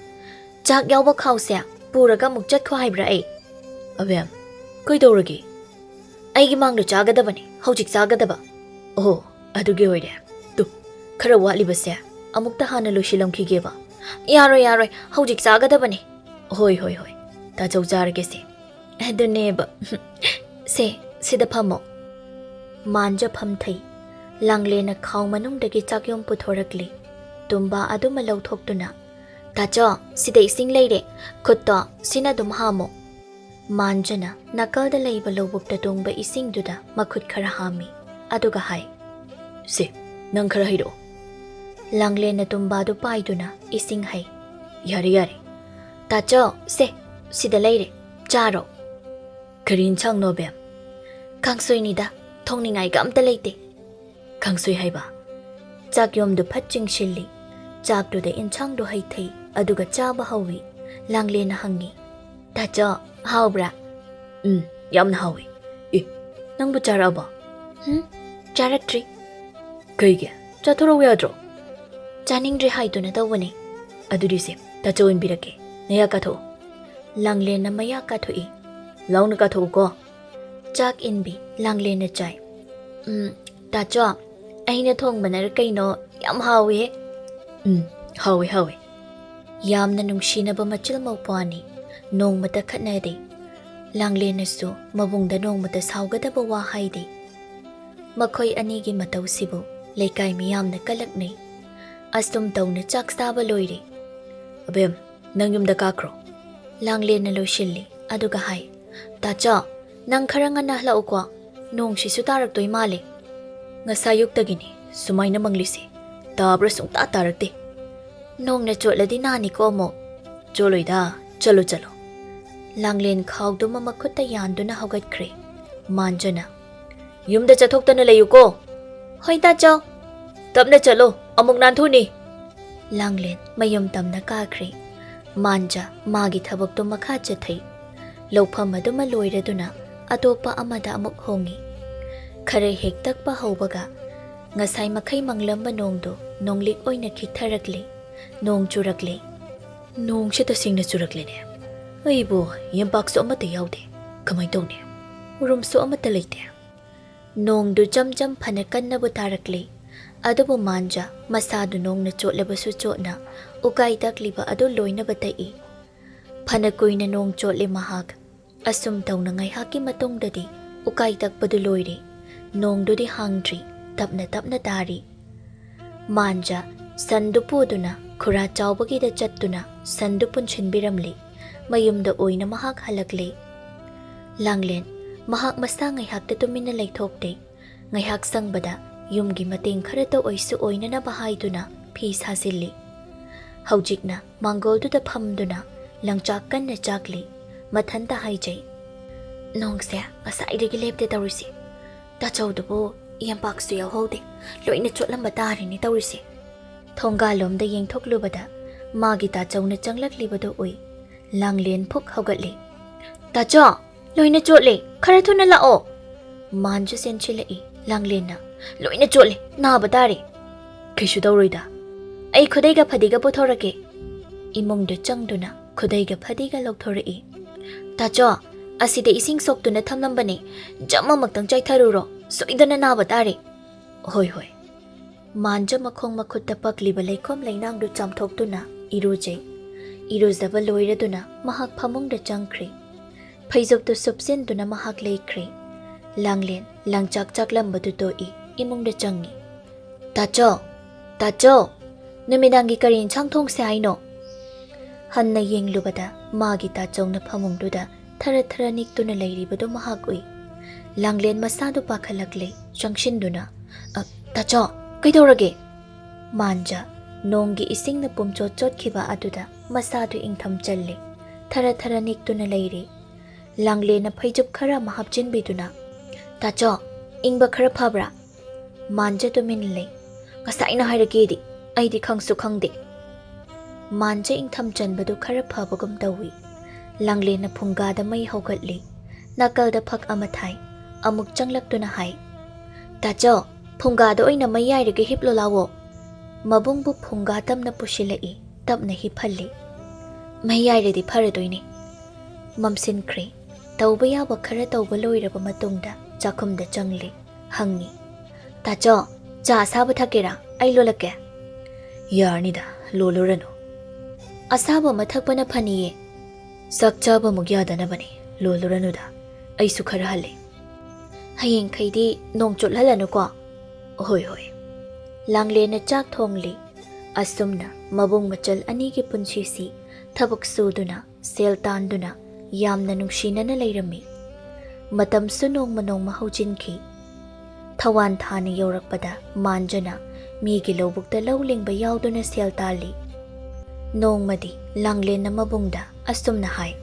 ꯆꯥꯛ ꯌꯥꯎꯕ ꯈꯥꯎꯁꯦ ꯄꯨꯔꯒ ꯑꯃꯨꯛ ꯆꯠꯈꯣ ꯍꯥꯏꯕ꯭ꯔꯥ ꯑꯩ ꯑꯕꯦꯝ ꯀꯩꯗꯧꯔꯒꯦ ꯑꯩꯒꯤ ꯃꯥꯡꯗꯣ ꯆꯥꯒꯗꯕꯅꯤ ꯍꯧꯖꯤꯛ ꯆꯥꯒꯗꯕ ꯑꯣꯍꯣ ꯑꯗꯨꯒꯤ ꯑꯣꯏꯔꯦ ꯇꯨ ꯈꯔ ꯋꯥꯠꯂꯤꯕꯁꯦ ꯑꯃꯨꯛꯇ ꯍꯥꯟꯅ ꯂꯣꯏꯁꯤꯜꯂꯝꯈꯤꯒꯦꯕ ꯌꯥꯔꯣꯏ ꯍꯧꯖꯤꯛ ꯆꯥꯒꯗꯕꯅꯤ ꯍꯣꯏ ꯇꯥꯆꯧ ꯆꯥꯔꯒꯦꯁꯦ ꯑꯗꯨꯅꯦꯕ ꯁꯦ ꯁꯤꯗ ꯐꯝꯃꯣ ꯃꯥꯟꯖ ꯐꯝꯊꯩ ꯂꯥꯡꯂꯦꯟꯅ ꯈꯥꯎ ꯃꯅꯨꯡꯗꯒꯤ ꯆꯥꯛꯌꯣꯝ ꯄꯨꯊꯣꯔꯛꯂꯤ ꯇꯨꯝꯕꯥ ꯑꯗꯨꯃ ꯂꯧꯊꯣꯛꯇꯨꯅ ꯇꯥꯆꯣ ꯁꯤꯗ ꯏꯁꯤꯡ ꯂꯩꯔꯦ ꯈꯨꯠꯇꯣ ꯁꯤꯅ ꯑꯗꯨꯝ ꯍꯥꯝꯃꯣ ꯃꯥꯟꯖꯅ ꯅꯥꯀꯜꯗ ꯂꯩꯕ ꯂꯧꯕꯨꯛꯇ ꯇꯨꯡꯕ ꯏꯁꯤꯡꯗꯨꯗ ꯃꯈꯨꯠ ꯈꯔ ꯍꯥꯝꯃꯤ ꯑꯗꯨꯒ ꯍꯥꯏ ꯁꯦ ꯅꯪ ꯈꯔ ꯍꯩꯔꯛꯑꯣ ꯂꯥꯡꯂꯦꯟꯅ ꯇꯨꯝꯕꯥꯗꯨ ꯄꯥꯏꯗꯨꯅ ꯏꯁꯤꯡ ꯍꯩ ꯌꯥꯔꯦ ꯇꯥꯆꯣ ꯁꯦ ꯁꯤꯗ ꯂꯩꯔꯦ ꯆꯥꯔꯣ ꯀꯔꯤ ꯏꯟꯁꯥꯡꯅꯣ ꯕꯦꯝ ꯀꯥꯡꯁꯣꯏꯅꯤꯗ ꯊꯣꯡꯅꯤꯡꯉꯥꯏꯒ ꯑꯝꯇ ꯂꯩꯇꯦ ꯀꯥꯡꯁꯣꯏ ꯍꯥꯏꯕ ꯆꯥꯛꯌꯣꯝꯗꯨ ꯐꯠ ꯆꯤꯡꯁꯤꯜꯂꯤ ꯆꯥꯛꯇꯨꯗ ꯏꯟꯁꯥꯡꯗꯨ ꯍꯩꯊꯩ ꯑꯗꯨꯒ ꯆꯥꯕ ꯍꯧꯏ ꯂꯥꯡꯂꯦꯟꯅ ꯍꯪꯉꯤ ꯇꯥꯆꯣ ꯍꯥꯎꯕ꯭ꯔꯥ ꯌꯥꯝꯅ ꯍꯥꯎꯏ ꯑꯦ ꯅꯪꯕꯨ ꯆꯥꯔꯛꯑꯕꯣ ꯆꯥꯔꯛꯇ꯭ꯔꯤ ꯀꯩꯒꯤ ꯆꯥꯊꯣꯔꯛꯎ ꯌꯥꯗ꯭ꯔꯣ ꯆꯥꯅꯤꯡꯗ꯭ꯔꯦ ꯍꯥꯏꯗꯨꯅ ꯇꯧꯕꯅꯤ ꯑꯗꯨꯗꯤ ꯁꯦ ꯇꯥꯆꯧ ꯏꯟꯕꯤꯔꯛꯀꯦ ꯅꯌꯥ ꯀꯥꯊꯣꯛꯑꯣ ꯂꯥꯡꯂꯦꯟꯅ ꯃꯌꯥ ꯀꯥꯊꯣꯛꯏ ꯂꯥꯎꯅ ꯀꯥꯊꯣꯛꯎꯀꯣ ꯆꯥꯛ ꯏꯟꯕꯤ ꯂꯥꯡꯂꯦꯟꯅ ꯆꯥꯏ ꯇꯥꯆꯣ ꯑꯩꯅ ꯊꯣꯡꯕꯅꯔ ꯀꯩꯅꯣ ꯌꯥꯝ ꯍꯥꯎꯋꯤꯍꯦ ꯍꯥꯎꯋꯦ ꯌꯥꯝꯅ ꯅꯨꯡꯁꯤꯅꯕ ꯃꯆꯤꯜ ꯃꯧꯄ꯭ꯋꯥꯅꯤ ꯅꯣꯡꯃꯇ ꯈꯠꯅꯗꯦ ꯂꯥꯡꯂꯦꯟꯅꯁꯨ ꯃꯕꯨꯡꯗ ꯅꯣꯡꯃꯇ ꯁꯥꯎꯒꯗꯕ ꯋꯥ ꯍꯥꯏꯗꯦ ꯃꯈꯣꯏ ꯑꯅꯤꯒꯤ ꯃꯇꯧꯁꯤꯕꯨ ꯂꯩꯀꯥꯏ ꯃꯤꯌꯥꯝꯅ ꯀꯂꯛꯅꯩ ꯑꯁꯨꯝ ꯇꯧꯅ ꯆꯥꯛ ꯆꯥꯕ ꯂꯣꯏꯔꯦ ꯑꯕꯦꯝ ꯅꯪ ꯌꯨꯝꯗ ꯀꯥꯈ꯭ꯔꯣ ꯂꯥꯡꯂꯦꯟꯅ ꯂꯣꯏꯁꯤꯜꯂꯤ ꯑꯗꯨꯒ ꯍꯥꯏ ꯇꯥꯆꯣ ꯅꯪ ꯈꯔ ꯉꯟꯅ ꯍꯜꯂꯛꯎꯀꯣ ꯅꯣꯡꯁꯤꯁꯨ ꯇꯥꯔꯛꯇꯣꯏ ꯃꯥꯜꯂꯦ ꯉꯁꯥꯏꯌꯨꯛꯇꯒꯤꯅꯤ ꯁꯨꯃꯥꯏꯅ ꯃꯪꯂꯤꯁꯦ ꯇꯥꯕ꯭ꯔꯥ ꯁꯨꯡꯇꯥ ꯇꯥꯔꯛꯇꯦ ꯅꯣꯡꯅ ꯆꯣꯠꯂꯗꯤ ꯅꯥꯅꯤꯀꯣ ꯑꯃꯨꯛ ꯆꯣꯠꯂꯣꯏꯗ ꯆꯠꯂꯣ ꯂꯥꯡꯂꯦꯟ ꯈꯥꯎꯗꯨꯃ ꯃꯈꯨꯠꯇ ꯌꯥꯟꯗꯨꯅ ꯍꯧꯒꯠꯈ꯭ꯔꯦ ꯃꯥꯟꯖꯅ ꯌꯨꯝꯗ ꯆꯠꯊꯣꯛꯇꯅ ꯂꯩꯌꯨꯀꯣ ꯍꯣꯏ ꯇꯥꯆꯣ ꯇꯞꯅ ꯆꯠꯂꯣ ꯑꯃꯨꯛ ꯅꯥꯟꯊꯨꯅꯤ ꯂꯥꯡꯂꯦꯟ ꯃꯌꯨꯝ ꯇꯝꯅ ꯀꯥꯈ꯭ꯔꯦ ꯃꯥꯟꯖ ꯃꯥꯒꯤ ꯊꯕꯛꯇꯨ ꯃꯈꯥ ꯆꯠꯊꯩ ꯂꯧꯐꯝ ꯑꯗꯨꯃ ꯂꯣꯏꯔꯗꯨꯅ ꯑꯇꯣꯞꯄ ꯑꯃꯗ ꯑꯃꯨꯛ ꯍꯣꯡꯉꯤ ꯈꯔ ꯍꯦꯛ ꯇꯛꯄ ꯍꯧꯕꯒ ꯉꯁꯥꯏ ꯃꯈꯩ ꯃꯪꯂꯝꯕ ꯅꯣꯡꯗꯨ ꯅꯣꯡꯂꯤꯛ ꯑꯣꯏꯅ ꯈꯤꯛꯊꯔꯛꯂꯤ ꯅꯣꯡ ꯆꯨꯔꯛꯂꯦ ꯅꯣꯡꯁꯦ ꯇꯁꯦꯡꯅ ꯆꯨꯔꯛꯂꯦꯅꯦ ꯑꯩꯕꯨ ꯌꯦꯝꯄꯥꯛꯁꯨ ꯑꯃꯠꯇ ꯌꯥꯎꯗꯦ ꯀꯃꯥꯏ ꯇꯧꯅꯤ ꯎꯔꯨꯝꯁꯨ ꯑꯃꯠꯇ ꯂꯩꯇꯦ ꯅꯣꯡꯗꯨ ꯖꯝ ꯐꯅ ꯀꯟꯅꯕꯨ ꯇꯥꯔꯛꯂꯤ ꯑꯗꯨꯕꯨ ꯃꯥꯟꯖ ꯃꯁꯥꯗꯨ ꯅꯣꯡꯅ ꯆꯣꯠꯂꯕꯁꯨ ꯆꯣꯠꯅ ꯎꯀꯥꯏ ꯇꯛꯂꯤꯕ ꯑꯗꯨ ꯂꯣꯏꯅꯕ ꯇꯛꯏ ꯐꯅ ꯀꯨꯏꯅ ꯅꯣꯡ ꯆꯣꯠꯂꯦ ꯃꯍꯥꯛ ꯑꯁꯨꯝ ꯇꯧꯅ ꯉꯥꯏꯍꯥꯛꯀꯤ ꯃꯇꯨꯡꯗꯗꯤ ꯎꯀꯥꯏ ꯇꯛꯄꯗꯨ ꯂꯣꯏꯔꯦ ꯅꯣꯡꯗꯨꯗꯤ ꯍꯥꯡꯗ꯭ꯔꯤ ꯇꯞꯅ ꯇꯥꯔꯤ ꯃꯥꯟꯖ ꯁꯟꯗꯨ ꯄꯨꯗꯨꯅ ꯈꯨꯔꯥ ꯆꯥꯎꯕꯒꯤꯗ ꯆꯠꯇꯨꯅ ꯁꯟꯗꯨ ꯄꯨꯟꯁꯤꯟꯕꯤꯔꯝꯂꯤ ꯃꯌꯨꯝꯗ ꯑꯣꯏꯅ ꯃꯍꯥꯛ ꯍꯜꯂꯛꯂꯦ ꯂꯥꯡꯂꯦꯟ ꯃꯍꯥꯛ ꯃꯁꯥ ꯉꯥꯏꯍꯥꯛꯇ ꯇꯨꯃꯤꯟꯅ ꯂꯩꯊꯣꯛꯇꯦ ꯉꯥꯏꯍꯥꯛ ꯁꯪꯕꯗ ꯌꯨꯝꯒꯤ ꯃꯇꯦꯡ ꯈꯔꯇ ꯑꯣꯏꯁꯨ ꯑꯣꯏꯅꯅꯕ ꯍꯥꯏꯗꯨꯅ ꯐꯤ ꯁꯥꯖꯤꯜꯂꯤ ꯍꯧꯖꯤꯛꯅ ꯃꯥꯡꯒꯣꯜꯗꯨꯗ ꯐꯝꯗꯨꯅ ꯂꯪꯆꯥꯛ ꯀꯟꯅ ꯆꯥꯛꯂꯤ ꯃꯊꯟꯇ ꯍꯥꯏꯖꯩ ꯅꯣꯡꯁꯦ ꯉꯁꯥꯏꯗꯒꯤ ꯂꯦꯞꯇꯦ ꯇꯧꯔꯤꯁꯦ ꯇꯥꯆꯧꯗꯨꯕꯨ ꯌꯦꯝꯄꯥꯛꯁꯨ ꯌꯥꯎꯍꯧꯗꯦ ꯂꯣꯏꯅ ꯆꯣꯠꯂꯝꯕ ꯇꯥꯔꯤꯅꯤ ꯇꯧꯔꯤꯁꯦ ꯊꯣꯡꯒꯥꯜꯂꯣꯝꯗ ꯌꯦꯡꯊꯣꯛꯂꯨꯕꯗ ꯃꯥꯒꯤ ꯇꯥꯆꯧꯅ ꯆꯪꯂꯛꯂꯤꯕꯗꯨ ꯎꯏ ꯂꯥꯡꯂꯦꯟ ꯐꯨꯛ ꯍꯧꯒꯠꯂꯤ ꯇꯥꯆꯣ ꯂꯣꯏꯅ ꯆꯣꯠꯂꯦ ꯈꯔ ꯊꯨꯅ ꯂꯥꯛꯑꯣ ꯃꯥꯟꯖꯨ ꯆꯦꯟꯁꯤꯜꯂꯛꯏ ꯂꯥꯡꯂꯦꯟꯅ ꯂꯣꯏꯅ ꯆꯣꯠꯂꯦ ꯅꯥꯕ ꯇꯥꯔꯦ ꯀꯩꯁꯨ ꯇꯧꯔꯣꯏꯗ ꯑꯩ ꯈꯨꯗꯩꯒ ꯐꯗꯤꯒ ꯄꯨꯊꯣꯔꯛꯀꯦ ꯏꯃꯨꯡꯗ ꯆꯪꯗꯨꯅ ꯈꯨꯗꯩꯒ ꯐꯗꯤꯒ ꯂꯧꯊꯣꯔꯛꯏ ꯇꯥꯆꯣ ꯑꯁꯤꯗ ꯏꯁꯤꯡ ꯁꯣꯛꯇꯨꯅ ꯊꯝꯂꯝꯕꯅꯦ ꯖꯝ ꯑꯃꯛꯇꯪ ꯆꯥꯏꯊꯔꯨꯔꯣ ꯁꯣꯏꯗꯅ ꯅꯥꯕ ꯇꯥꯔꯦ ꯍꯣꯏ ꯃꯥꯟꯖ ꯃꯈꯣꯡ ꯃꯈꯨꯠꯇ ꯄꯛꯂꯤꯕ ꯂꯩꯈꯣꯝ ꯂꯩꯅꯥꯡꯗꯨ ꯆꯥꯝꯊꯣꯛꯇꯨꯅ ꯏꯔꯨꯖꯩ ꯏꯔꯨꯖꯕ ꯂꯣꯏꯔꯗꯨꯅ ꯃꯍꯥꯛ ꯐꯃꯨꯡꯗ ꯆꯪꯈ꯭ꯔꯦ ꯐꯩꯖꯨꯞꯇꯨ ꯁꯨꯞꯆꯤꯟꯗꯨꯅ ꯃꯍꯥꯛ ꯂꯩꯈ꯭ꯔꯦ ꯂꯥꯡꯂꯦꯟ ꯂꯪꯆꯥꯛ ꯆꯥꯛꯂꯝꯕꯗꯨ ꯇꯣꯛꯏ ꯏꯃꯨꯡꯗ ꯆꯪꯉꯤ ꯇꯥꯆꯣ ꯅꯨꯃꯤꯗꯥꯡꯒꯤ ꯀꯔꯤ ꯏꯟꯁꯥꯡ ꯊꯣꯡꯁꯦ ꯍꯥꯏꯅꯣ ꯍꯟꯅ ꯌꯦꯡꯂꯨꯕꯗ ꯃꯥꯒꯤ ꯇꯥꯆꯧꯅ ꯐꯃꯨꯡꯗꯨꯗ ꯊꯔ ꯅꯤꯛꯇꯨꯅ ꯂꯩꯔꯤꯕꯗꯨ ꯃꯍꯥꯛ ꯎꯏ ꯂꯥꯡꯂꯦꯟ ꯃꯁꯥꯗꯨ ꯄꯥꯈꯠꯂꯛꯂꯦ ꯆꯪꯁꯤꯟꯗꯨꯅ ꯇꯥꯆꯣ ꯀꯩꯗꯧꯔꯒꯦ ꯃꯥꯟꯖ ꯅꯣꯡꯒꯤ ꯏꯁꯤꯡꯅ ꯄꯨꯝꯆꯣꯠ ꯆꯣꯠꯈꯤꯕ ꯑꯗꯨꯗ ꯃꯁꯥꯗꯨ ꯏꯪꯊꯝ ꯆꯜꯂꯦ ꯊꯔ ꯅꯤꯛꯇꯨꯅ ꯂꯩꯔꯦ ꯂꯥꯡꯂꯦꯟꯅ ꯐꯩꯖꯨꯞ ꯈꯔ ꯑꯃ ꯍꯥꯞꯆꯤꯟꯕꯤꯗꯨꯅ ꯇꯥꯆꯣ Ingba khara phabra? Manja tumin lay. Kasai na hairagedi. Ay di khang su khang di. Manja ing tham chan badu khara phabagum dawi. Langle na Phungga da may hogatli. Nakal da phak amathai. Amuk changlak tu na hai. Tacho, Phungga da oy na may yairage hiplo lawo. Mabung bu Phungga tam na pushilai. Tab na hiphalli. May yairadi pharadoini. Mamsin kri. Tauba yaba khara tauba loiraba matungda. Chakum da changli. Hangi. Tacho, cha asaba thakera. Ay lolake. Yarnida, lolorano. Asaba mathakpa na phaniye. Sakchaba mugyada na bani. Lolorano da. Ay sukhara hale. Hayeng khaidi nong chot halano ko. Hoy hoy. Langle na chak thongli. Asumna mabung machal ani ki punchisi. Thabak suduna, sel tanduna, yamna nungshina na layrami. Matam sunong manong mahujinki. Thawan thani yorakpada manjana. Migi lobukta lawling bayaw do na sel tali. Nong madi, langle na mabungda, asum na hai.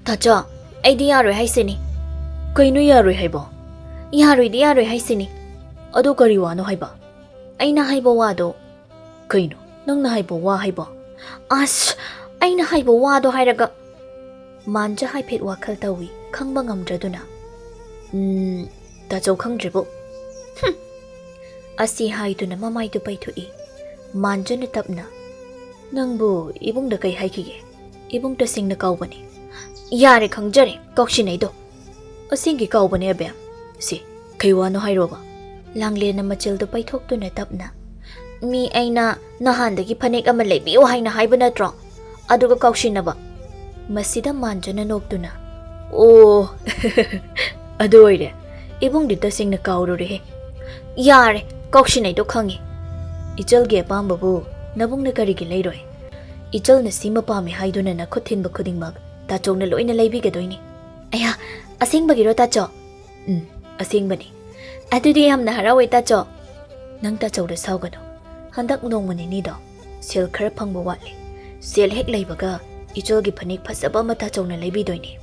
Tacha, ay di yaroy hay sini. Kaino yaroy hay ba? Yaroy di yaroy hay sini. Ado kariwano hay ba? Ay na hay ba wado? Kaino, nang na hay ba wa hay ba? As, ay na hay ba wado hay raga? Manja hay pit wakal tawi, kang bangam draduna. Tachaw kang dribo. Asi hay do na mamay do pay tui. Manja na tap na. Nang bu, ibong da kay hay kige. Ibong da sing na kaubani. Yari kang jari, kauksinay do. Asing ki kaubani abe. Si, kaywano hay roba. Langle na machil do pay tok do na tap na. Mi ay na nahandagi panik amalay biyo hay na hay ba na tro. Ado ka kauksin na ba? Masida manja na nog do na. Oh, ado ay de. Ibong dita sing na kauro re. Yari, kauksinay do kangi. Echalgi apamba bu. Nabung na karigi layroy. Echal na sima pami haydo na nakuthin ba kuding mag. Tachong na loy na laybiga doy ni. Aya, asing bagiro tacho. Asing ba ni. Adudi ham na haraway tacho. Nang tacho da saw gano. Handak nong manini do. Sil karapang bawali. Sil hek laybaga. Echalgi panik pasaba matachong na laybi doy ni.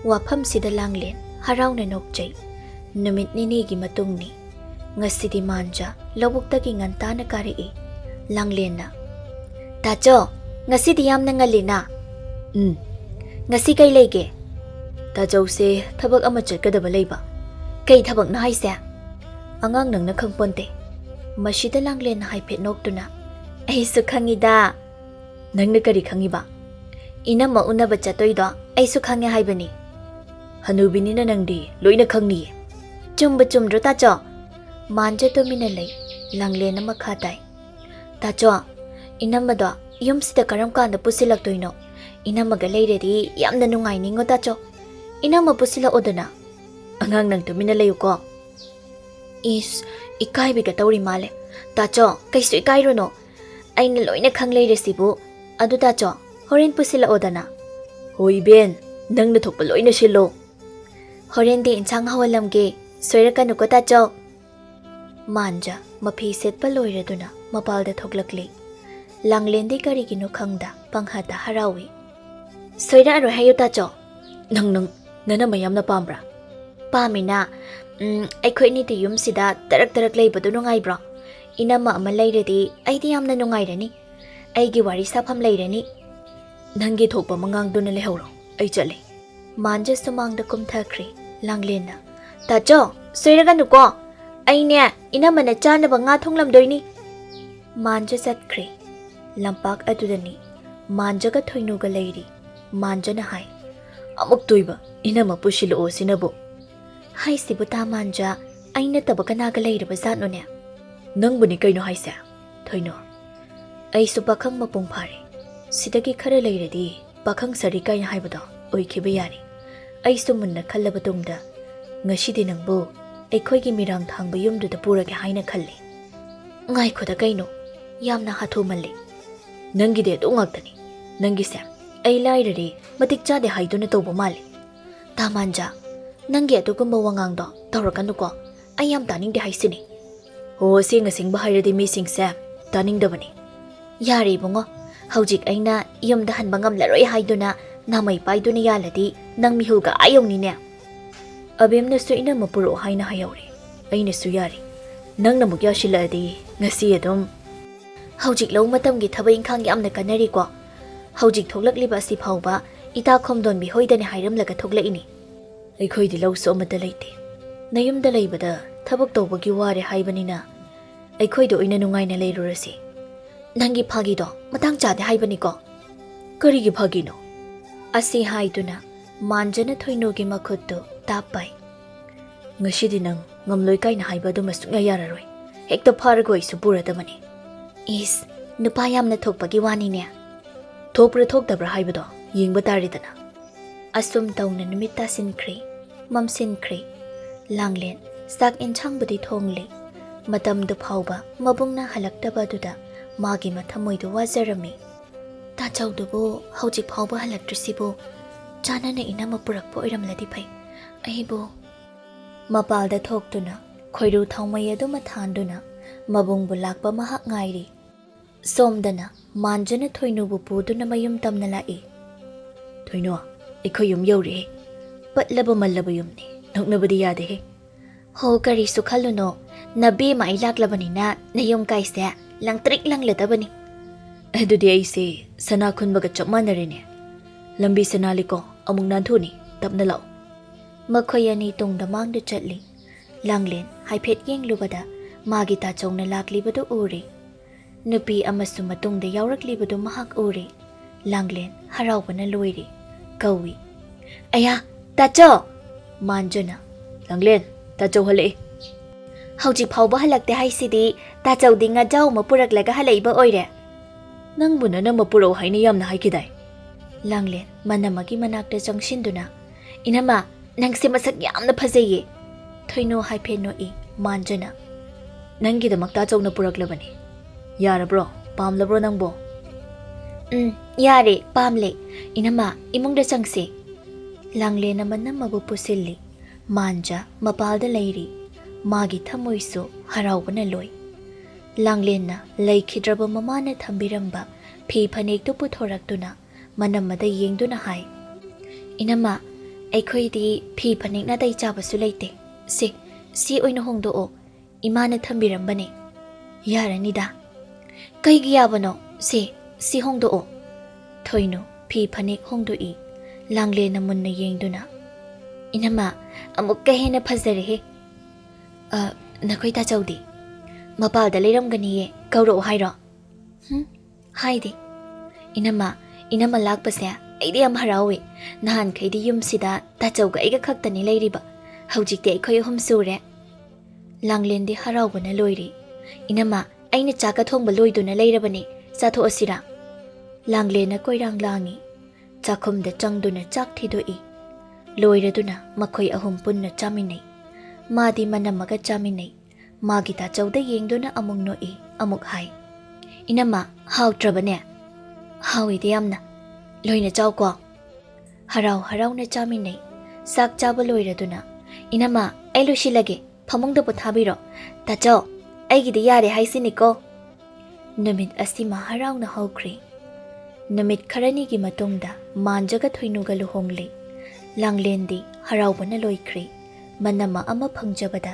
Wapam sida langlin. Haraw na nokjay. Numit ninigi matung ni. Ngasidi manja. Lawugtagi nganta na kari Langlin na. Tacho, ngasi diyam na ngali na. Ngasi kay lege. Tacho se, tabag amachat ka daba layba. Kay tabag na hay siya. Angang nang nakangponte. Masida langlin na hay pitnok to na. Ay sukhangi da. Nang nakari kangi ba? Ina mauna ba chatoy do? Ay sukhangi hay ba ni? Hanubini na nang di, loy na kang ni. Chumba chumdro tacho. Manja to minalay. Langlin na makhatay. Tacho, inamado, yung sida karam kanda pusilak to ino. Inamaga layredi, yam na nungay ningo tacho. Inama pusila odo na. Angang nang tuminalayo ko. Is, ikay biga tawri male. Tacho, kayso ikay no. Ay naloy na kang layresibu. Ado tacho, horin pusila odo na. Hoy Ben, nang natokpaloy na silo. Horin di insang hawalam ge, soyra ka nuko tacho. Manja, mapisit paloy redo na. Mapalda thoglakli. Langlendi karigino khangda panghata harawi. Soira aro hayo tacho. Nang nanamayam na pambra. Pamina, aikoy ni tiyum sida tarak laybado nungay bro. Inama ama layredi ay tiyam na nungay rani. Ay giwari sapham layrani. Nanggi thokpa mangang do na lehawro. Ay chali. Manja sumangda kumthakri. Langlena. Tacho, soira ganu ko. Ay niya, inama na chana ba nga thonglamdoy ni. Manja zatkri. Lampak adudani. Manja ka thoynuga layri. Manja na hay. Amuk tuyba. Inama pushilo o sinabo. Hay si buta manja. Ay nataba ka naga layri ba zano niya. Nang buni kayo no hay siya. Thoyno. Ay subakang mapungpari. Sidagi kara layri di. Bakang sari kaya na hay ba do. Uy kibayari. Ay sumun na kalabatong da. Ngasi din ang bo. Ay ko'y gimirang thang ba yung duda pura ka hay na kali. Ngay ko da kayo no. Yamna hatho mali. Nanggi de ungagtani. Nanggi sam. Ay layrari matikcha de haydo na tobo mali. Tamanja. Nanggi ato kumba wangang do. Tawrakan ko. Ay yam taning de haysini. Ho sing asing bahayradi missing sam. Taning da bani. Yari bungo. Haujik ay na iyam dahan bangam laroy haydo na namay paydo na yaladi nang mihulga ayong niya. Abim na so ina mapuro hay na hayawri. ꯑꯩꯅꯁꯨ ꯌꯥꯔꯤ ꯅꯪꯅ ꯑꯃꯨꯛ ꯌꯥꯎꯁꯤꯜꯂꯛꯑꯗꯤ ꯉꯁꯤ ꯑꯗꯨꯝ ꯍꯧꯖꯤꯛ ꯂꯧ ꯃꯇꯝꯒꯤ ꯊꯕꯛ ꯏꯪꯈꯥꯡ ꯌꯥꯝꯅ ꯀꯟꯅꯔꯤꯀꯣ ꯍꯧꯖꯤꯛ ꯊꯣꯛꯂꯛꯂꯤꯕ ꯑꯁꯤ ꯐꯥꯎꯕ ꯏꯇꯥ ꯈꯣꯝꯗꯣꯟꯕꯤ ꯍꯣꯏꯗꯅ ꯍꯥꯏꯔꯝꯂꯒ ꯊꯣꯛꯂꯛꯏꯅꯤ ꯑꯩꯈꯣꯏꯗꯤ ꯂꯧꯁꯨ ꯑꯃꯠꯇ ꯂꯩꯇꯦ ꯅꯌꯨꯝꯗ ꯂꯩꯕꯗ ꯊꯕꯛ ꯇꯧꯕꯒꯤ ꯋꯥꯔꯦ ꯍꯥꯏꯕꯅꯤꯅ ꯑꯩꯈꯣꯏꯗ ꯑꯣꯏꯅ ꯅꯨꯡꯉꯥꯏꯅ ꯂꯩꯔꯨꯔꯁꯤ ꯅꯪꯒꯤ ꯐꯥꯒꯤꯗꯣ ꯃꯇꯥꯡ ꯆꯥꯗꯦ ꯍꯥꯏꯕꯅꯤꯀꯣ ꯀꯔꯤꯒꯤ ꯐꯥꯒꯤꯅꯣ ꯑꯁꯤ ꯍꯥꯏꯗꯨꯅ ꯃꯥꯟꯖꯅ ꯊꯣꯏꯅꯨꯒꯤ ꯃꯈꯨꯠꯇꯨ ꯇꯥꯞꯄꯥꯏ ꯉꯁꯤꯗꯤ ꯅꯪ ꯉꯝꯂꯣꯏ ꯀꯥꯏꯅ ꯍꯥꯏꯕ ꯑꯗꯨꯃ ꯁꯨꯡꯌꯥ ꯌꯥꯔꯔꯣꯏ ꯍꯦꯛꯇ ꯐꯥꯔꯒ ꯑꯩꯁꯨ ꯄꯨꯔꯗꯕꯅꯤ ꯏꯁ ꯅꯨꯄꯥ ꯌꯥꯝꯅ ꯊꯣꯛꯄꯒꯤ ꯋꯥꯅꯤꯅꯦ ꯊꯣꯛꯄ꯭ꯔꯥ ꯊꯣꯛꯇꯕ꯭ꯔꯥ ꯍꯥꯏꯕꯗꯣ ꯌꯦꯡꯕ ꯇꯥꯔꯦꯗꯅ ꯑꯁꯨꯝ ꯇꯧꯅ ꯅꯨꯃꯤꯠ ꯇꯥꯁꯤꯟꯈ꯭ꯔꯦ ꯃꯝꯁꯤꯟꯈ꯭ꯔꯦ ꯂꯥꯡꯂꯦꯟ ꯆꯥꯛ ꯏꯟꯁꯥꯡꯕꯨꯗꯤ ꯊꯣꯡꯂꯤ ꯃꯇꯝꯗꯨ ꯐꯥꯎꯕ ꯃꯕꯨꯡꯅ ꯍꯜꯂꯛꯇꯕ ꯑꯗꯨꯗ ꯃꯥꯒꯤ ꯃꯊꯃꯣꯏꯗꯨ ꯋꯥꯖꯔꯝꯃꯤ ꯇꯥꯆꯧꯗꯨꯕꯨ ꯍꯧꯖꯤꯛ ꯐꯥꯎꯕ ꯍꯜꯂꯛꯇ꯭ꯔꯤꯁꯤꯕꯨ ꯆꯥꯅꯅ ꯏꯅꯝꯃ ꯄꯨꯔꯛꯄ ꯑꯣꯏꯔꯝꯂꯗꯤ ꯐꯩ ꯑꯩꯕꯨ ꯃꯄꯥꯜꯗ ꯊꯣꯛꯇꯨꯅ ꯈꯣꯏꯔꯨ ꯊꯥꯎꯃꯩ ꯑꯗꯨꯃ ꯊꯥꯟꯗꯨꯅ ꯃꯕꯨꯡꯕꯨ ꯂꯥꯛꯄ ꯃꯍꯥꯛ ꯉꯥꯏꯔꯤ ꯁꯣꯝꯗꯅ ꯃꯥꯟꯖꯅ ꯊꯣꯏꯅꯨꯕꯨ ꯄꯨꯗꯨꯅ ꯃꯌꯨꯝ ꯇꯝꯅ ꯂꯥꯛꯏ ꯊꯣꯏꯅꯣ ꯑꯩꯈꯣꯏ ꯌꯨꯝ ꯌꯧꯔꯛꯑꯦ ꯄꯠꯂꯕ ꯃꯜꯂꯕ ꯌꯨꯝꯅꯤ ꯅꯣꯛꯅꯕꯗꯤ ꯌꯥꯗꯦꯍꯦ ꯍꯣ ꯀꯔꯤꯁꯨ ꯈꯜꯂꯨꯅꯣ ꯅꯕꯦꯝꯃ ꯑꯩ ꯂꯥꯛꯂꯕꯅꯤꯅ ꯅꯌꯨꯝ ꯀꯥꯏꯁꯦ ꯂꯪꯇ꯭ꯔꯤꯛ ꯂꯪꯂꯗꯕꯅꯤ ꯑꯗꯨꯗꯤ ꯑꯩꯁꯦ ꯁꯅꯥ ꯈꯨꯟꯕꯒ ꯆꯞ ꯃꯥꯟꯅꯔꯦꯅꯦ ꯂꯝꯕꯤ ꯁꯅꯥꯂꯤꯀꯣ ꯑꯃꯨꯛ ꯅꯥꯟꯊꯨꯅꯤ ꯇꯞꯅ ꯂꯥꯛꯑꯣ ꯃꯈꯣꯏ ꯑꯅꯤ ꯇꯨꯡꯗ ꯃꯥꯡꯗ ꯆꯠꯂꯤ ꯂꯥꯡꯂꯦꯟ ꯍꯥꯏꯐꯦꯠ ꯌꯦꯡꯂꯨꯕꯗ ꯃꯥꯒꯤ ꯇꯥꯆꯧꯅ ꯂꯥꯛꯂꯤꯕꯗꯨ ꯎꯔꯦ ꯅꯨꯄꯤ ꯑꯃꯁꯨ ꯃꯇꯨꯡꯗ ꯌꯥꯎꯔꯛꯂꯤꯕꯗꯨ ꯃꯍꯥꯛ ꯎꯔꯦ ꯂꯥꯡꯂꯦꯟ ꯍꯔꯥꯎꯕꯅ ꯂꯣꯏꯔꯦ ꯀꯧꯏ ꯑꯌꯥ ꯇꯥꯆꯧ ꯃꯥꯟꯖꯅ ꯂꯥꯡꯂꯦꯟ ꯇꯥꯆꯧ ꯍꯜꯂꯛꯑꯦ ꯍꯧꯖꯤꯛ ꯐꯥꯎꯕ ꯍꯜꯂꯛꯇꯦ ꯍꯥꯏꯁꯤꯗꯤ ꯇꯥꯆꯧꯗꯤ ꯉꯥꯖꯥꯎ ꯑꯃ ꯄꯨꯔꯛꯂꯒ ꯍꯜꯂꯛꯏꯕ ꯑꯣꯏꯔꯦ ꯅꯪꯕꯨ ꯅꯅꯝꯃ ꯄꯨꯔꯛꯎ ꯍꯥꯏꯅ ꯌꯥꯝꯅ ꯍꯥꯏꯈꯤꯗꯥꯏ ꯂꯥꯡꯂꯦꯟ ꯃꯅꯝꯃꯒꯤ ꯃꯅꯥꯛꯇ ꯆꯪꯁꯤꯟꯗꯨꯅ ꯏꯅꯝꯃ ꯅꯪꯁꯦ ꯃꯁꯛ ꯌꯥꯝꯅ ꯐꯖꯩꯌꯦ ꯊꯣꯏꯅꯣ ꯍꯥꯏꯐꯦꯠ ꯅꯣꯛꯏ ꯃꯥꯟꯖꯅ ꯅꯪꯒꯤꯗꯃꯛ ꯇꯥꯆꯧꯅ ꯄꯨꯔꯛꯂꯕꯅꯤ ꯌꯥꯔꯕ꯭ꯔꯣ ꯄꯥꯝꯂꯕ꯭ꯔꯣ ꯅꯪꯕꯣ ꯌꯥꯔꯦ ꯄꯥꯝꯂꯦ ꯏꯅꯝꯃ ꯏꯃꯨꯡꯗ ꯆꯪꯁꯦ ꯂꯥꯡꯂꯦꯟꯅ ꯃꯅꯝꯃꯕꯨ ꯄꯨꯁꯤꯜꯂꯤ ꯃꯥꯟꯖ ꯃꯄꯥꯜꯗ ꯂꯩꯔꯤ ꯃꯥꯒꯤ ꯊꯃꯣꯏꯁꯨ ꯍꯔꯥꯎꯕꯅ ꯂꯣꯏ ꯂꯥꯡꯂꯦꯟꯅ ꯂꯩꯈꯤꯗ꯭ꯔꯕ ꯃꯃꯥꯅ ꯊꯝꯕꯤꯔꯝꯕ ꯐꯤ ꯐꯅꯦꯛꯇꯨ ꯄꯨꯊꯣꯔꯛꯇꯨꯅ ꯃꯅꯝꯃꯗ ꯌꯦꯡꯗꯨꯅ ꯍꯥꯏ ꯏꯅꯝꯃ ꯑꯩꯈꯣꯏꯗꯤ ꯐꯤ ꯐꯅꯦꯛ ꯅꯥꯇꯩ ꯆꯥꯕꯁꯨ ꯂꯩꯇꯦ ꯁꯤ ꯑꯣꯏꯅ ꯍꯣꯡꯗꯣꯛꯑꯣ ꯏꯃꯥꯅ ꯊꯝꯕꯤꯔꯝꯕꯅꯦ ꯌꯥꯔꯅꯤꯗ ꯀꯩꯒꯤ ꯌꯥꯕꯅꯣ ꯁꯤ ꯍꯣꯡꯗꯣꯛꯑꯣ ꯊꯣꯏꯅꯨ ꯐꯤ ꯐꯅꯦꯛ ꯍꯣꯡꯗꯣꯛꯏ ꯂꯥꯡꯂꯦꯟꯅ ꯃꯨꯟꯅ ꯌꯦꯡꯗꯨꯅ ꯏꯅꯝꯃ ꯑꯃꯨꯛꯀ ꯍꯦꯟꯅ ꯐꯖꯔꯦꯍꯦ ꯅꯈꯣꯏ ꯇꯥꯆꯧꯗꯤ ꯃꯄꯥꯜꯗ ꯂꯩꯔꯝꯒꯅꯤꯌꯦ ꯀꯧꯔꯛꯑꯣ ꯍꯥꯏꯔꯣ ꯍꯥꯏꯗꯦ ꯏꯅꯝꯃ ꯂꯥꯛꯄꯁꯦ ꯑꯩꯗꯤ ꯌꯥꯝ ꯍꯔꯥꯎꯋꯦ ꯅꯍꯥꯟꯈꯩꯗꯤ ꯌꯨꯝꯁꯤꯗ ꯇꯥꯆꯧꯒ ꯑꯩꯒ ꯈꯛꯇꯅꯤ ꯂꯩꯔꯤꯕ ꯍꯧꯖꯤꯛꯇꯤ ꯑꯩꯈꯣꯏ ꯑꯍꯨꯝ ꯁꯨꯔꯦ ꯂꯥꯡꯂꯦꯟꯗꯤ ꯍꯔꯥꯎꯕꯅ ꯂꯣꯏꯔꯦ ꯏꯅꯝꯃ ꯑꯩꯅ ꯆꯥꯛꯀ ꯊꯣꯡꯕ ꯂꯣꯏꯗꯨꯅ ꯂꯩꯔꯕꯅꯦ ꯆꯥꯊꯣꯛꯑꯁꯤꯔꯥ ꯂꯥꯡꯂꯦꯟꯅ ꯀꯣꯏꯔꯥꯡ ꯂꯥꯡꯉꯤ ꯆꯥꯛꯈꯨꯝꯗ ꯆꯪꯗꯨꯅ ꯆꯥꯛ ꯊꯤꯗꯣꯛꯏ ꯂꯣꯏꯔꯗꯨꯅ ꯃꯈꯣꯏ ꯑꯍꯨꯝ ꯄꯨꯟꯅ ꯆꯥꯃꯤꯟꯅꯩ ꯃꯥꯗꯤ ꯃꯅꯝꯃꯒ ꯆꯥꯃꯤꯟꯅꯩ ꯃꯥꯒꯤ ꯇꯥꯆꯧꯗ ꯌꯦꯡꯗꯨꯅ ꯑꯃꯨꯛ ꯅꯣꯛꯏ ꯑꯃꯨꯛ ꯍꯥꯏ ꯏꯅꯝꯃ ꯍꯥꯎꯇ꯭ꯔꯕꯅꯦ ꯍꯥꯎꯏꯗꯤ ꯌꯥꯝꯅ ꯂꯣꯏꯅ ꯆꯥꯎꯀꯣ ꯍꯔꯥꯎ ꯍꯔꯥꯎꯅ ꯆꯥꯃꯤꯟꯅꯩ ꯆꯥꯛ ꯆꯥꯕ ꯂꯣꯏꯔꯗꯨꯅ ꯏꯅꯝꯃ ꯑꯩ ꯂꯣꯏꯁꯤꯜꯂꯒꯦ ꯐꯃꯨꯡꯗ ꯄꯣꯊꯥꯕꯤꯔꯣ ꯇꯥꯆꯧ ꯑꯩꯒꯤꯗꯤ ꯌꯥꯔꯦ ꯍꯥꯏꯁꯤꯅꯤꯀꯣ ꯅꯨꯃꯤꯠ ꯑꯁꯤꯃ ꯍꯔꯥꯎꯅ ꯍꯧꯈ꯭ꯔꯦ ꯅꯨꯃꯤꯠ ꯈꯔꯅꯤꯒꯤ ꯃꯇꯨꯡꯗ ꯃꯥꯟꯖꯒ ꯊꯣꯏꯅꯨꯒ ꯂꯨꯍꯣꯡꯂꯤ ꯂꯥꯡꯂꯦꯟꯗꯤ ꯍꯔꯥꯎꯕꯅ ꯂꯣꯏꯈ꯭ꯔꯦ ꯃꯅꯝꯃ ꯑꯃ ꯐꯪꯖꯕꯗ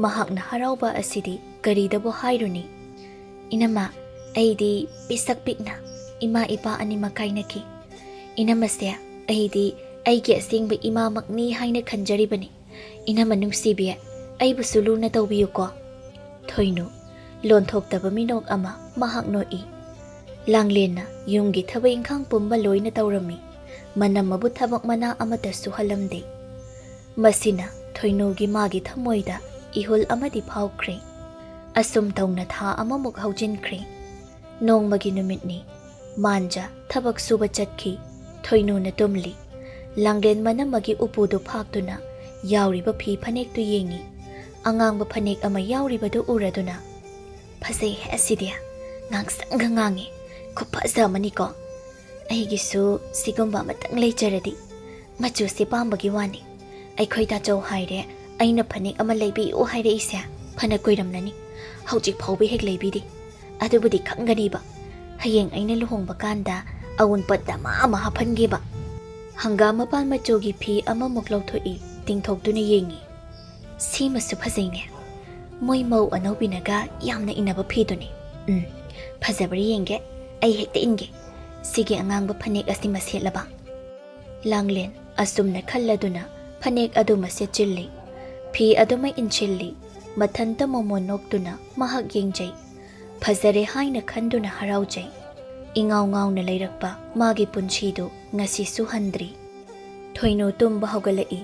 ꯃꯍꯥꯛꯅ ꯍꯔꯥꯎꯕ ꯑꯁꯤꯗꯤ ꯀꯔꯤꯗꯕꯨ ꯍꯥꯏꯔꯨꯅꯤ ꯏꯅꯝꯃ ꯑꯩꯗꯤ ꯄꯤꯁꯛ ꯄꯤꯛꯅ ꯏꯃꯥ ꯏꯄꯥ ꯑꯅꯤꯃꯛ ꯀꯥꯏꯅꯈꯤ ꯏꯅꯝꯃꯁꯦ ꯑꯩꯗꯤ ꯑꯩꯒꯤ ꯑꯁꯦꯡꯕ ꯏꯃꯥꯃꯛꯅꯤ ꯍꯥꯏꯅ ꯈꯟꯖꯔꯤꯕꯅꯤ ꯏꯅꯝꯃ ꯅꯨꯡꯁꯤꯕꯤ ꯑꯩꯕꯨꯁꯨ ꯂꯨꯅ ꯇꯧꯕꯤꯌꯨꯀꯣ ꯊꯣꯏꯅꯨ ꯂꯣꯟꯊꯣꯛꯇꯕ ꯃꯤꯅꯣꯛ ꯑꯃ ꯃꯍꯥꯛ ꯅꯣꯛꯏ ꯂꯥꯡꯂꯦꯟꯅ ꯌꯨꯝꯒꯤ ꯊꯕꯛ ꯏꯪꯈꯥꯡ ꯄꯨꯝꯕ ꯂꯣꯏꯅ ꯇꯧꯔꯝꯃꯤ ꯃꯅꯝꯃꯕꯨ ꯊꯕꯛ ꯃꯅꯥ ꯑꯃꯠꯇ ꯁꯨꯍꯜꯂꯝꯗꯦ ꯃꯁꯤꯅ ꯊꯣꯏꯅꯨꯒꯤ ꯃꯥꯒꯤ ꯊꯃꯣꯏꯗ ꯏꯍꯨꯜ ꯑꯃꯗꯤ ꯐꯥꯎꯈ꯭ꯔꯦ ꯑꯁꯨꯝ ꯇꯧꯅ ꯊꯥ ꯑꯃꯃꯨꯛ ꯍꯧꯖꯤꯟꯈ꯭ꯔꯦ ꯅꯣꯡꯃꯒꯤ ꯅꯨꯃꯤꯠꯅꯤ ꯃꯥꯟꯖ ꯊꯕꯛ ꯁꯨꯕ ꯆꯠꯈꯤ ꯊꯣꯏꯅꯨꯅ ꯇꯨꯝꯂꯤ ꯂꯥꯡꯂꯦꯟ ꯃꯅꯝꯃꯒꯤ ꯎꯄꯨꯗꯨ ꯐꯥꯛꯇꯨꯅ ꯌꯥꯎꯔꯤꯕ ꯐꯤ ꯐꯅꯦꯛꯇꯨ ꯌꯦꯡꯉꯤ ꯑꯉꯥꯡꯕ ꯐꯅꯦꯛ ꯑꯃ ꯌꯥꯎꯔꯤꯕꯗꯨ ꯎꯔꯗꯨꯅ ꯐꯖꯩꯍꯦ ꯑꯁꯤꯗꯤ ꯉꯥꯡꯁꯪꯒ ꯉꯥꯡꯉꯤ ꯈꯨꯐꯖ ꯑꯃꯅꯤꯀꯣ ꯑꯩꯒꯤꯁꯨ ꯁꯤꯒꯨꯝꯕ ꯑꯃꯇꯪ ꯂꯩꯖꯔꯗꯤ ꯃꯆꯨꯁꯦ ꯄꯥꯝꯕꯒꯤ ꯋꯥꯅꯤ ꯑꯩꯈꯣꯏ ꯇꯥꯆꯧ ꯍꯥꯏꯔꯦ ꯑꯩꯅ ꯐꯅꯦꯛ ꯑꯃ ꯂꯩꯕꯤꯌꯨ ꯍꯥꯏꯔꯛꯏꯁꯦ ꯐꯅ ꯀꯨꯏꯔꯝꯂꯅꯤ ꯍꯧꯖꯤꯛ ꯐꯥꯎꯕ ꯍꯦꯛ ꯂꯩꯕꯤꯗꯦ ꯑꯗꯨꯕꯨꯗꯤ ꯈꯪꯒꯅꯤꯕ ꯍꯌꯦꯡ ꯑꯩꯅ ꯂꯨꯍꯣꯡꯕ ꯀꯥꯟꯗ ꯑꯎꯟꯄꯣꯠ ꯑꯃ ꯍꯥꯞꯍꯟꯒꯦꯕ ꯍꯪꯒꯥꯝ ꯃꯄꯥꯟ ꯃꯆꯨꯒꯤ ꯐꯤ ꯑꯃꯃꯨꯛ ꯂꯧꯊꯣꯛꯏ ꯇꯤꯡꯊꯣꯛꯇꯨꯅ ꯌꯦꯡꯉꯤ ꯁꯤꯃꯁꯨ ꯐꯖꯩꯅꯦ Moi mau anobinaga yamna inaba phiduni. Phajabari yenge, ai hekta inge. Sige angangba phanek asi masetlaba. Langlen asumna khalladuna phanek adu masetchilli. Phi adumai inchilli. Mathanta momonokduna mahak yengjai. Phajare haina khanduna haraujai. Ingaw ngawna leirakpa magi punchidu ngasi suhandri. Thoinu tumba haugalai.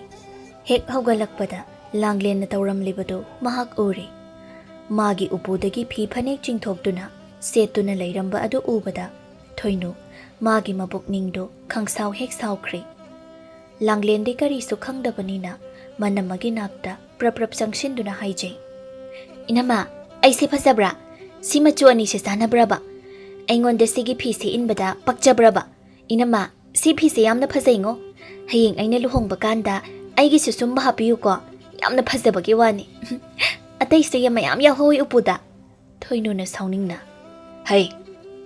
Hek haugalakpada Langlen na tauramlibadu mahak uri. Magi upudagi phi phanek chingthokduna setuna leiramba adu ubada Thoinu magi mabukningdo khangsaw hek sawkhri. Langlen de kari su khangdabanina manamagi nakta praprap sangshinduna haijai. Inama aise phajabra sima chu ani se sanabraba aingonda sigi phi se inbada pakjabraba inama si phi se yamna phajaingo hayeng aina luhongba kanda aigi su sumba hapiyu ko yamna phajabagi wani atai se yam yahoi upuda Thoinu na sauningna hai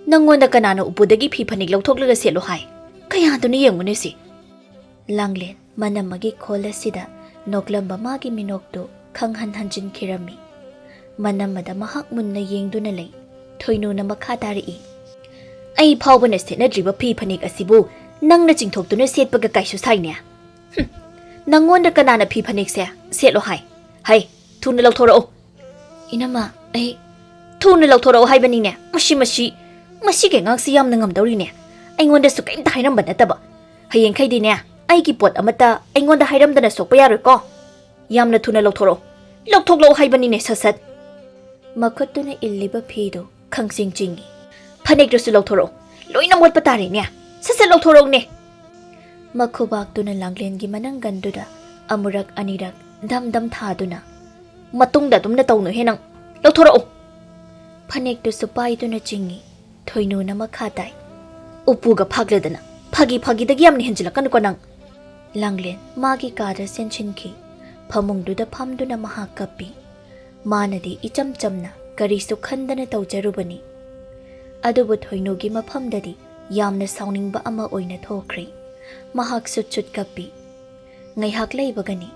nangonda kanana upudagi phi phanik lawthoklaga selo hai kaya duni yengune si Langlen manamagi kholasida noklamba magi minokto khanghan hanjin khirami manamada mahak munna yengduna lei Thoinu na makha tari ai phawbana setna driba phi phanik asibu nangna chingthokduna setpaga kaisu saine nangonda kanana phi phanik se setlo hai hai thuna lawthorao inama ai thuna lawthorao haibani ne mashi ge ngangsi yamna ngamdori ne aingonda su kain thairam banataba hayeng khaidi ne ai ki pot amata aingonda hairam dana sokpa yaroi ko yamna thuna lawthorao lawthoklo haibani ne sasat makhutuna illiba phido khangsing chingi phanek rosu lawthorao loina motpa tare ne sasat lawthorao ne makhubak tuna Langlen gi mananganduda amurak anirak dam thaduna matungda tumna tawnu henang lawthorao phanek tu supai tuna chingi Thoinu na makhatai upuga phagladana phagi dagi yamni henjilakkan ko nang Langlen magi kada senchinki phamungduda phamduna mahakapi manadi icham chamna karisu khandana tawjarubani adubu Thoinu gi maphamdadi yamna sauningba ama oina thokri mahak sut kapi ngaihak leibagani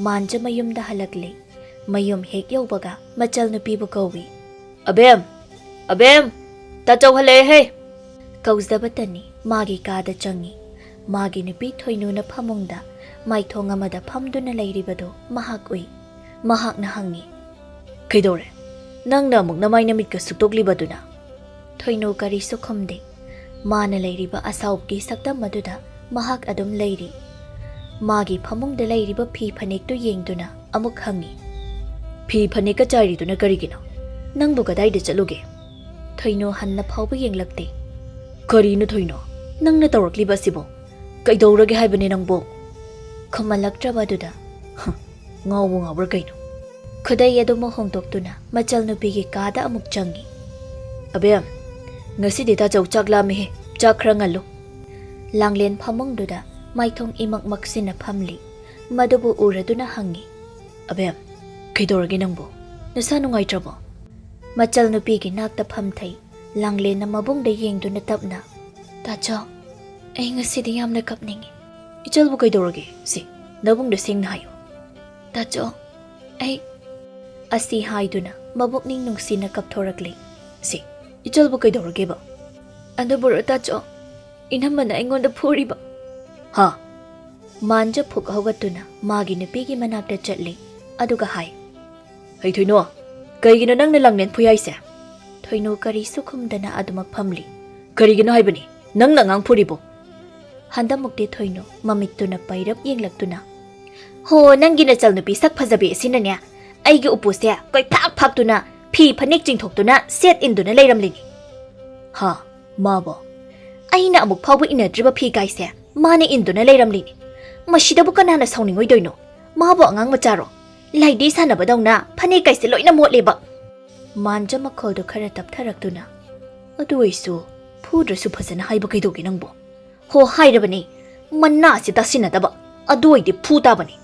manja mayumda halakle mayum hek yaubaga machal nupibu kawi abem ta chawhale he kauzabatani magi kada changi magi nupi Thoinu na phamungda maithong amada phamduna leiribado mahak ui mahak na hangi kaidore nangna amuk namai namit ka sutoklibaduna Thoinu kari sukhumde mana leiriba asawki sakdam maduda mahak adum leiri magi phamungda leiriba phi phanek tu yengduna amuk hangi phi phanek ka chari duna karigino nangbu kadai de chaluge Thoinu hanna phawba yenglakte karinu Thoinu nangna tawrakliba sibo kaidorage haibane nangbo khamalaktrabaduda ngawbra kaino khudai adu mo hongdoktuna machal nupigi kada amuk changi abem ngasi deta chau chakla me he chakra ngalu Langlen phamungduda maithong imak maksina phamli madubu uraduna hangi abem kaidorage nangbo nasa nungai trabo machal nupigi nakta phamthai Langlen na mabungda yengduna tapna tacho ai ngasidi yamna kapningi ichalbu kaidorage si nabungda singna hayo tacho ai asi haiduna mabukning nungsina kapthorakli si ichalbu kaidorage ba andabur tacho inhamana aingonda phuriba ha manja phuk hogatuna magi nupigi manakta chatli aduga hai hai Thoinu kaigino nangna Langlen phuyaise Thoinu kari sukhumdana adumak phamli karigino haibani nangna ngang phuribo handamukti Thoinu mamittuna pairap yenglaktuna ho nangi na chal nupi sak phajabi sinanya aigi upuse koi phak tuna phi phanek chingthokduna set induna leiramlini ha mabo aina amuk phawbu inadriba phi kaise mane induna leiramlini masidabu kanana sauningoi doino mabo angang macharo laidi sanabadawna phanek kaise loina motleba manja makholdu khara taptharaktuna aduisu phudrasu phajana haiba kaidogi nangbo ho hairabani manna si tasinadaba aduidi phutabani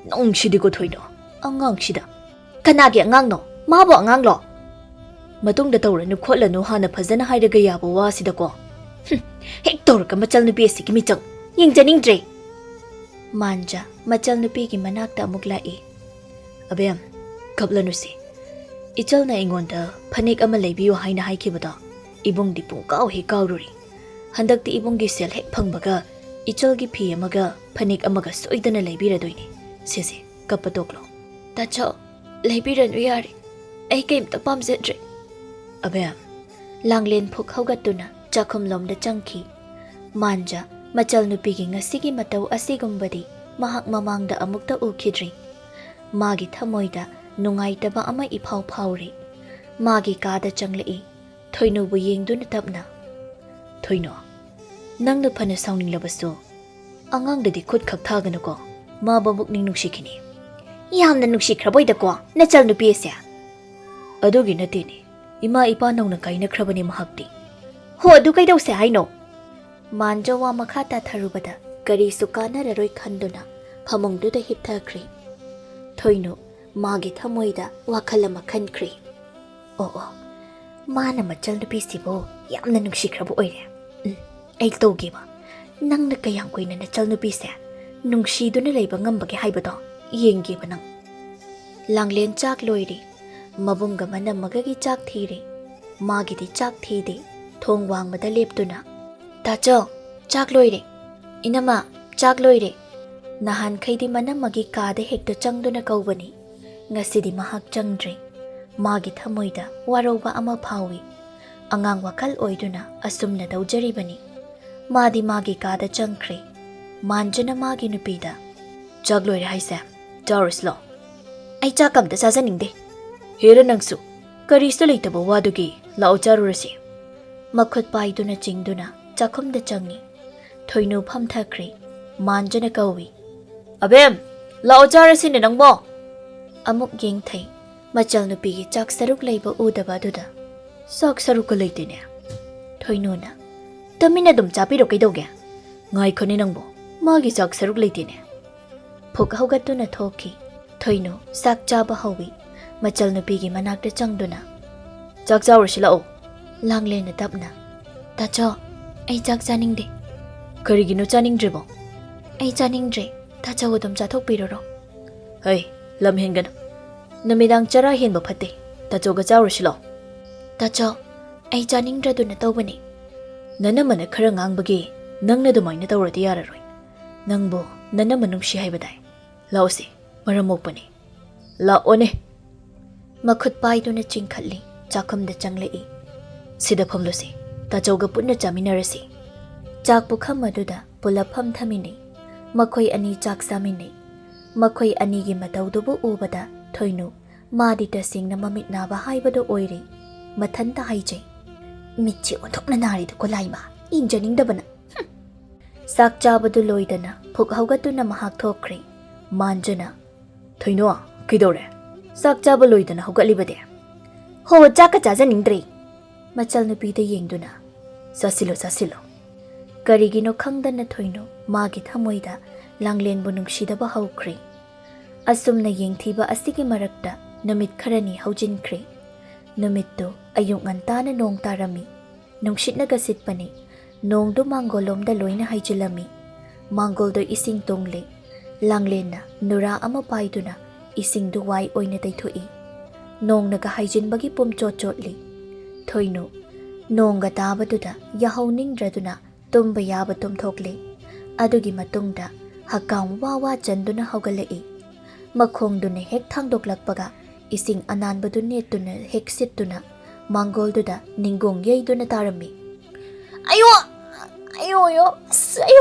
nongshidi ko Thoinu angangshida kanagi angangno mabo anganglo matungda tawranu khotlanu hana phajana hairaga yabo wasida ko hek tawrka machal nupi asigi michang yengjaningdre manja machal nupi gi manakta amuk lai abem kablanu si Ichalna ingonda phanik ama leibiyo haina haikibada ibungdi pungkaw he kawruri. Handakti ibunggi sel hek phangbaga Echalgi phi amaga phanik amaga soidana leibiradoini. Sese kapatoklo. Tacho leibiran uyari. Ai keimta pamjedre. Abem Langlen phuk haugatuna chakhum lomda changki. Manja machal nupigi ngasigi matau asigumbadi mahak mamangda amukta ukhidri. Magi thamoida nungaitaba ama iphau phauri. Magi kada changlei. Thoinu bu yengduna tapna. Thoino nangna phana sauninglabasu angangdadi khut khak thaganu ma babuk ning nuksikhini. Yamna nuksikhraboida ko nachal nupi ase. Adugi natini ima ipa nongna kaina khrabani mahakti. Ho adu kaidause haino. Manjawa makhata tharubada kari sukana raroi khanduna phamungduda hipthakri. Thoino magi thamoida wakhalama khankri. Oh mana machal nupi sibo yamna nuksikhrabu oire. Ai togiba nangna kayang koina nachal nupi se nungsiduna leiba ngambage haibado yengiba nang. Langlen chak loiri mabungga manamagagi chak thiri magidi chak thidi thong wangmada leptuna. Tacho chak loire inama chak loire. Nahan khaidi manamagi kada hekto changduna kaubani. Ngasidi mahak changdre. Magi thamoida waroba ama phawi. Angang wakal oiduna asumna daujaribani. Madi magi kada changkre. Manjana magi nupida. Chak loire haise Dorislo. Ai chakam da sasaningde. Hera nangsu karisto leitaba wadugi lao charurasi. Makhut paiduna chingduna chakhumda changi. Thoinu phamthakri. Manjana kawi. Abem lao charasi ne nangbo. Amuk yengthai machal nupigi chak saruk leiba udaba duda. Sak saruk leitene. Thoinuna tamina dum chapiro kaidoge. Ngai khone nangbo magi chak saruk leitene. Phuk haugatuna thoki. Thoino sak chaba hawi. Machal nupigi manakta changduna. Chak chawrasi lao. Langlena tapna. Tacho ai chak chaningde. Karigino chaningdrebo. Ai chaningdre. Tacho udum chathokpiroro. Hey lam hengana. Namidang chara henba phate. Tacho ga chawrasi lao. Tacho ai chaningdraduna tawbani. Nanamana khara ngangbagi nangna dumaina tawradi yararoi. Nangbo nanama nungsi haibadai. Laosi maramokpani. Laone. Makhut paiduna chingkhatli chakhumda changlei. Sida phamlosi tachoga punna chaminarasi. Chak pukham aduda pulapham thamini. Makhoi ani chak samini. Makhoi ani gi mataudubu ubada thoinu madi tasingna mamit naba haibado oiri. Mathanta haijai. Michi onthokna naridu kolaima injaningdabana. Sak chabadu loidana phuk haugatuna mahak thokri. Manjana thoino kidore sak chaba loidana haugatlibade. Ho chaka chajaningdre. Machal nupida yengduna sasilo. Karigino khangdana thoino magi thamoida langlenbu nungsidaba haukri. Asumna yengthiba asigi marakta namit kharani haujinkri. Namitto ayung ngantana nong tarami. Nungshitnaga sitpani. Nongdo mangolomda loina haijilami. Mangoldo ising tongle. Langlena nura ama paiduna ising duwai oina taithoi. Nong naga haijinbagi pumchotli. Thoino nongga tabaduda yahau ningdraduna tumba yaba tumthokle. Adugi matungda hakam wawa chanduna haugalei. Makhongduna hek thangdoklakpaga ising ananbadu netuna hek sittuna mangolduda ningong yeiduna tarami. Ayo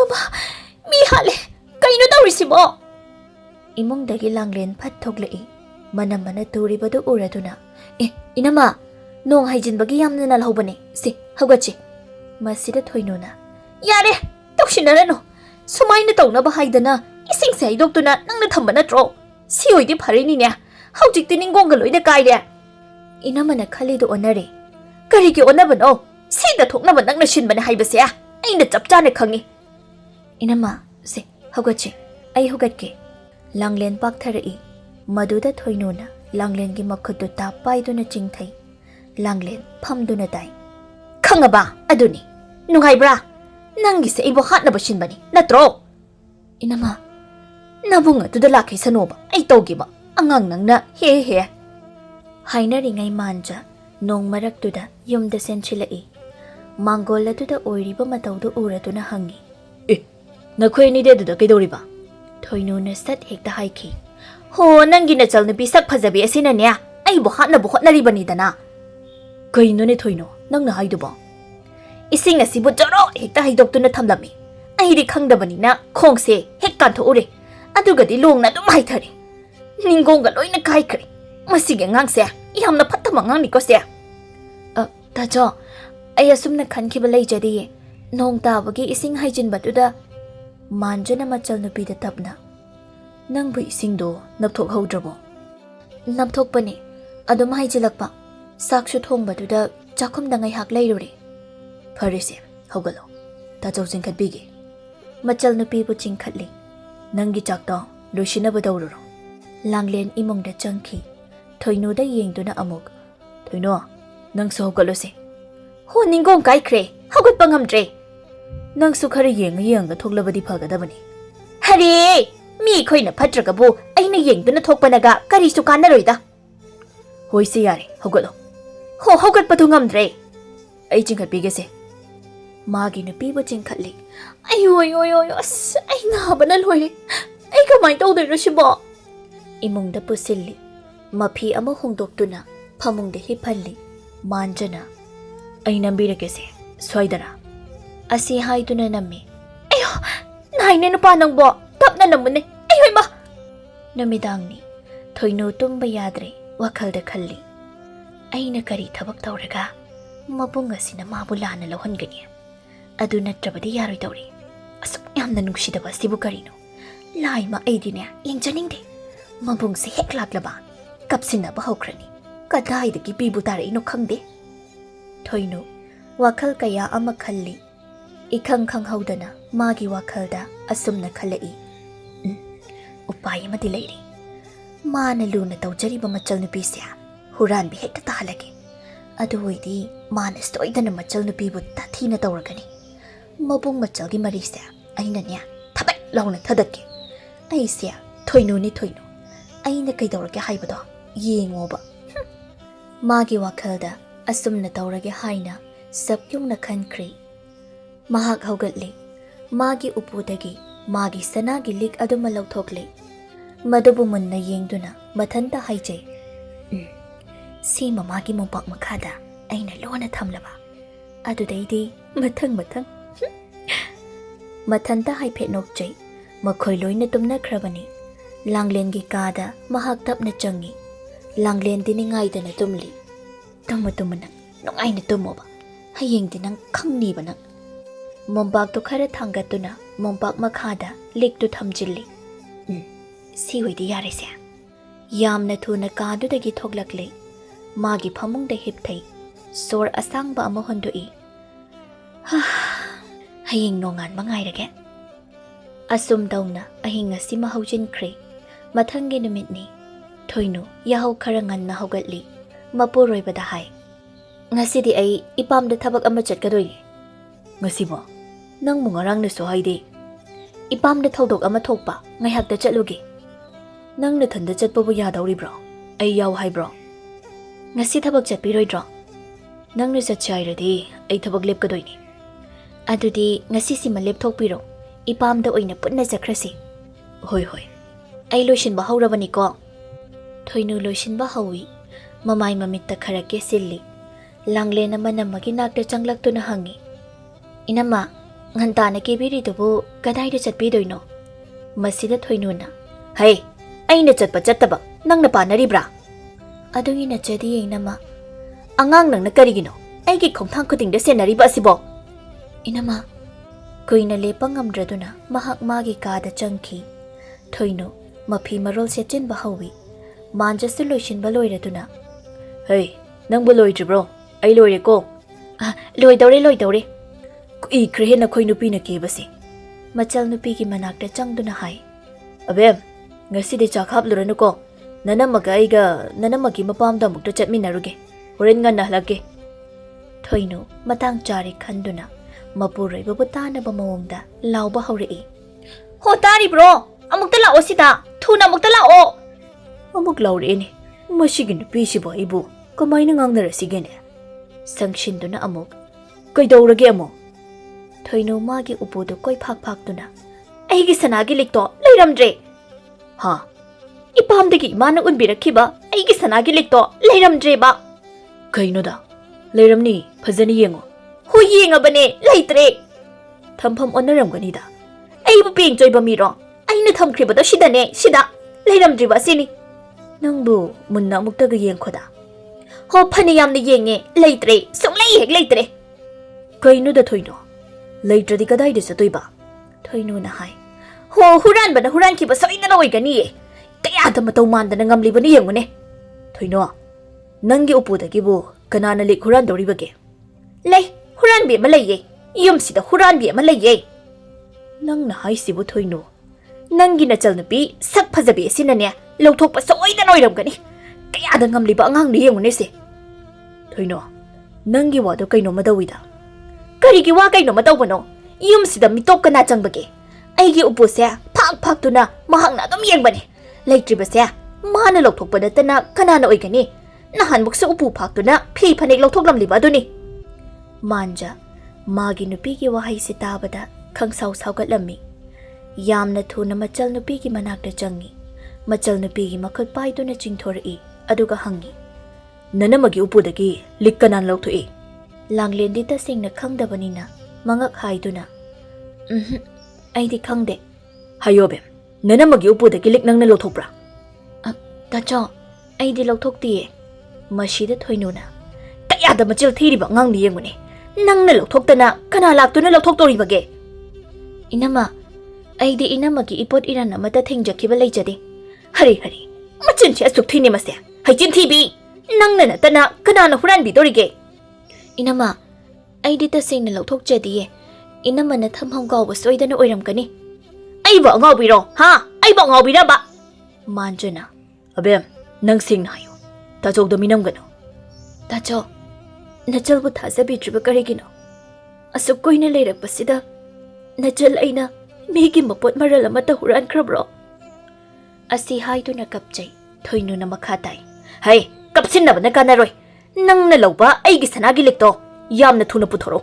ba mi hale kaino tawrisibo. Imungdagi langlen phat thoklei. Manamana turibadu uraduna. Inama nong haijinbagi yamna nalhobane. Si haugachi. Masida thoinuna. Yare toksinarano. Sumaina tawnaba haidana ising se haidokduna nangna thamba natro. Si oidi pharinine. Haujikti ningongga loina kaire. Inamana khalidu onare. Karigi onabano. Sida thoknaba nangna shinbane haibase. Aina chapchane khangi. Inama se haugachi. Ai hugatke. Langlen paktharai. Maduda thoinuna langlengi makhudu ta paiduna chingthai. Langlen phamduna dai. Khangaba aduni. Nungaibra. Nangi se ibo hatnaba shinbani. Natro. Inama nabunga tuda lakhi sanoba. Ai togiba. Angang nangna he. Hainaringay manja nong maraktuda yumda senchilai. Mangol aduda oiriba mataudu uratuna hangi. Nakhoi ni deduda kaidoriba? Thoinuna sat hekta haiki. Ho nangi nachal nupi sak phajabi asina nya. Ai bo hatna nari dana. Kaino ne thoino nangna haiduba? Ising asibu joro hekta haidoktuna thamlami. Ai ri khangdabani na khongse hek kantho ure. Adugadi longna dum haithari. Ningonga loina kaikri. Masige ngangse yamna phattama ngangni ko se. Tajo, ay asumna khankiba leijadi. Nong tabagi ising haijin batuda manjana machal nupida tapna. Nangbu isingdo napthok haudrabo? Napthok pani. Adum haijilakpa. Sakshu thongbaduda chakhum dangai hak leiruri. Farese, haugalo. Tajo jingkhatbige. Machal nupibu chingkhatli. Nangi chakta loishinaba daururo. Langlen imongda changki. Thoinuda yengduna amuk. Thoino, nangsu haugalose. Ho ningong kaikre. Haugatpa ngamdre. Nangsu khara yenga thoklabadi phagadabani. Hare! Mi khoina phatragabu aina yengduna thokpanaga karisu kanaroida. Hoise yare, haugalo. Ho haugatpa thu ngamdre. Ai jingkhatbige se. Magi nupibu chingkhatli. Ayo, as, ay nabana loire. Ay kamay tawdoiro sibo. Imongda pusilli. Mapi ama hongdoktuna phamungda hiphalli. Manjana. Ay nambirake se. Swaidara. Asi haiduna nammi. Ayo, naine nupa nangbo. Tapna namune. Ayo ima. Namidangni. Thoinu tumba yadre. Wakhalda khalli. Aina kari thabak tawraga. Mabung asina mabu lana lawhangani. Adu natrabadi yaroi tawri. Asuk yamna nungsidaba sibu karino. Laima aidine yengjaningde. Mabungse hek laklaba. Kapsinaba haukrani. Kadaidagi pibu tare ino khangde. Thoinu wakhal kaya ama khalli. Ikhang haudana magi wakhalda asumna khalai. Upai amadi leiri. Mana luna tawjariba machal nupisa huran bi hekta tahalage. Adu oidi mana stoidana machal nupibu tathina tawragani. Mabung machalgi marisa aina nya thabak launa thadake. Aisya thoinu ni thoinu. Aina kaidawrage haibado yengoba. Magi wakhalda asumna tawrage haina sapyungna khankri. Mahak haugatli. Magi upudagi magi sanagi lik aduma lauthokli. Madubu munna yengduna mathanta haijay. Si mamagi mompak makhada aina lona thamlaba. Adudaidi mathang. Mathanta haiphet nokjay. Makhoi loina tumnakrabani. Langlen gi kada mahak tapna changi. Langlen diningaidana tumli. Tumutumana nungaina tumoba. Hayeng dinang khangniba nang. Mompak to khara thangatuna mompak makhada lik tu thamjilli. Si hoidi yare se. Yamna thuna kadudagi thoklakle. Magi phamungda hipthai. Sor asangba ama hondoi. Hayeng nongan mangairage. Asum dauna ahing ngasi mahawjinkhre. Mathangi numitni. Thoinu yahaw khara nganna hawgatli. Mapuroibada hai. Ngasidi ay ipamda thabak ama chatkadoy. Ngasibo, nang mungarang na suhaydi. Ipamda thawdok ama thokpa ngayhakda chatlugi. Nang nathanda chatpabu yadawribro. Ay yaw haybro. Ngasi thabak chatpiroidro. Nang na chatchayradi ay thabak lepkadoyni. Adudi ngasi sima lepthokpiro. Ipamda oina putna jakrasi. Hoy. Ay loishinba hawrabani ko. Thoinu loishinba hawi. Mamay mamitta khara kesilli. Langle naman na maginagda changlakto na hangi. Inama, nganta na kibiri tubo kadayda chatpidoyno. Masida thoinu na. Hay, ay na chatpa chattaba. Nang napanaribra. Adungi na chadi inama. Angang nang nakarigino. Ay kikongthang kuting da senariba asibo. Inama, kuina lepang amdraduna mahak magi kada changki. Thoinu, mapi marol setin bahawi. Manjastu loishin baloiraduna. Hey, nang baloidribro. Ay loire ko. Loidawre. Ikrehe na koy nupi na kibasi. Machal nupi ki manakta changduna hai. Abem, ngasidi chakhapluran ko. Nanamagi mapamda mukta chatminaruge. Horen nga nahlage. Thoinu, matang chari khanduna. Mapuray babutana ba mawongda lauba hawrei. Ho tari bro! Amuk talao sita! Thuna amuk talao! Amuk laure ni. Mashigi nupisibo ibu kamaina ngangnarasigen sangshinduna amok kaidawrage amok thoino magi upudo koi phak aigi sanagi likto leiramdre ha ipamdagi imana unbirakhiba aigi sanagi likto leiramdre ba kainoda leiramni phajani yengo hu yengabane leitre thampham onaramgani da aibu peng joiba miro aina thamkhriba sidane sida leiramdriba sini nangbu munna muktaga yengkhoda ho phani yamni yenge leitre songlei hek leitre kainoda thoino leitradi kadai de chatoiba thoino na hai ho huran bana huran ki ba soidana oigani kaya da matau mandana ngamli bani yengune thoino nangi upudagi bu kanana lik huran dori bage lei huran bi malaiye yum sida huran bi malaiye nang na hai sibu thoino nangi na chalna pi sak phajabe sinane lawthok pa soidana oiramgani kaya da ngamli ba angang ni yengune se thoino nangi wa do kaino madawida karigi wa kaino madawbano yum sida mitop kana changbage aigi upuse phak tuna mahangna dum yengbani leitribase mana lawthok pada tana kanana oigani nahan mukse upu phak tuna phi phanek lawthok lamliba aduni manja magi nupi gi wahai se tabada khangsau saugat lammi yamna thuna machal nupi gi manakta changi machal nupi gi makhot pai tuna chingthori aduga hangi nanamagi upudagi likkanan lawthoi langlendi ta singna khangdabanina mangak haiduna aidi khangde hayobem nanamagi upudagi lik nangna lawthokbra tacho aidi lawthokti masida thoinuna kayada machil thiriba ngangni yengune nangna lawthoktana kana laktuna lawthoktoribage inama aidi inamagi ipot iran amata thengjakhiba leijade hari machin che asuk thini mase haijin thibi nangna natana kana huran bi dorige inama aidi ta singna lawthokjadiye inama na thamham gawa soidana oiramkani aiba ngawbiro ha aiba ngawbira ba manjana abem nang singna hayo tajo do minamgano tajo nachal bu thasabi triba karigino asuk koina leirakpasida nachal aina migi mapot maral amata huran khrabro asi haiduna kapchai thoinuna makhatai hai kapsinnabana kanaroi nangna lawba aigi sanagi likto yamna thuna puthoro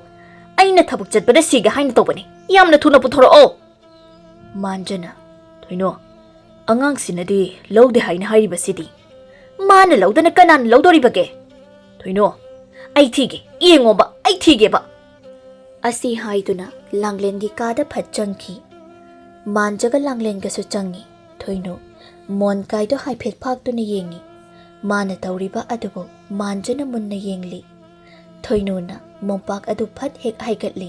aina thabuk chatbada siga haina tobani yamna thuna puthoro o manjana thoino angang sinadi lawde haina hairiba sidi mana lawdana kanan lawdori bage thoino ai thige yengoba ai thige ba asi haiduna langlengi kada phachangki manjaga langlenga su changi thoino mon kaido haiphet phaktuna yengi mana tawriba adubo manjana munna yengli thoinona mompak adu phat hek haigatli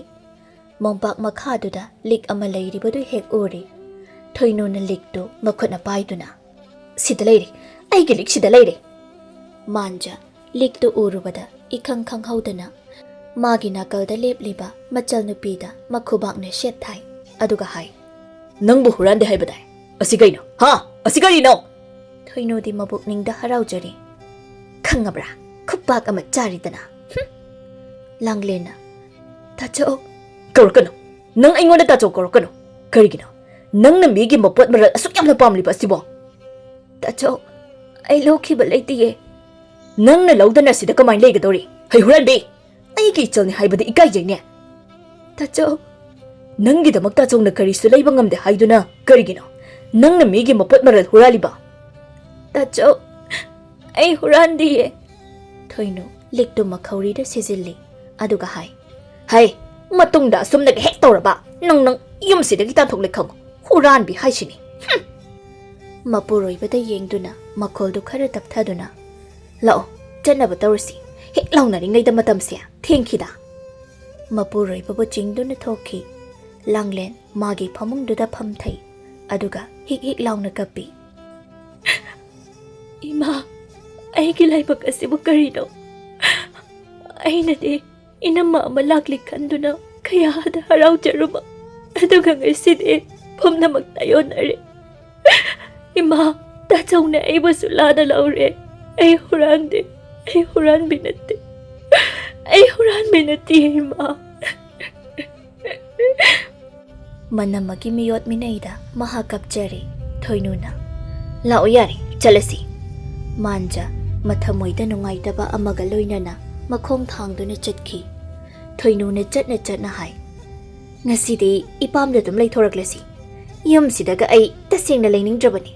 mompak makhaduda lik ama leiribadu hek uri thoinona likto makhona paiduna sidaleire aige lik sidaleire manja likto urubada ikhang khang haudana magi nakalda lepliba machal nupida makhubakne shet thai aduga hai nangbu hurande haibadai asigaino ha asigari no thoinodi mabuk ningda haraujari khangabra khuppak ama charidana langlena tacho korkano nang aingoda tacho korkano karigino nang na migi mapot maral asuk yamna pamli ba sibo tacho ai lokhi balaitiye nang na lawdana sida kamai leigadori hai huran be ai ki chalni haibadi ikai jaine tacho nangi damak tacho na kari su leiba ngamde haiduna karigino nang na migi mapot maral huraliba tacho ai huran diye thoino likto makhauri da sizilli aduga hai matungda sumna hek tawraba nang yum sidagi tanthok lekhang huran bi haisini mapuroi bada yengduna makoldu khara tapthaduna lao channa batawsi hek launa ringai da matam sia thengkhida mapuroi baba chingduna thokhi langlen magi phamungdu da phamthai aduga hik launa kapi ima aigi laibak asibu karino aina de inama malakli khanduna kaya da harau jaruba aduga ngaside phumnamak tayonare ima ta chawna ai basulana laure ai huran binate ima manamagi miyot minaida mahakapjari thoinuna lao yari chalasi Manja mathamoida nungaitaba amaga loinana makhong thangduna chatki. Thoinuna chatna hai. Ngasidi ipamda dum leithoraklasi. Yam sidaga ai tasengna leningrabani.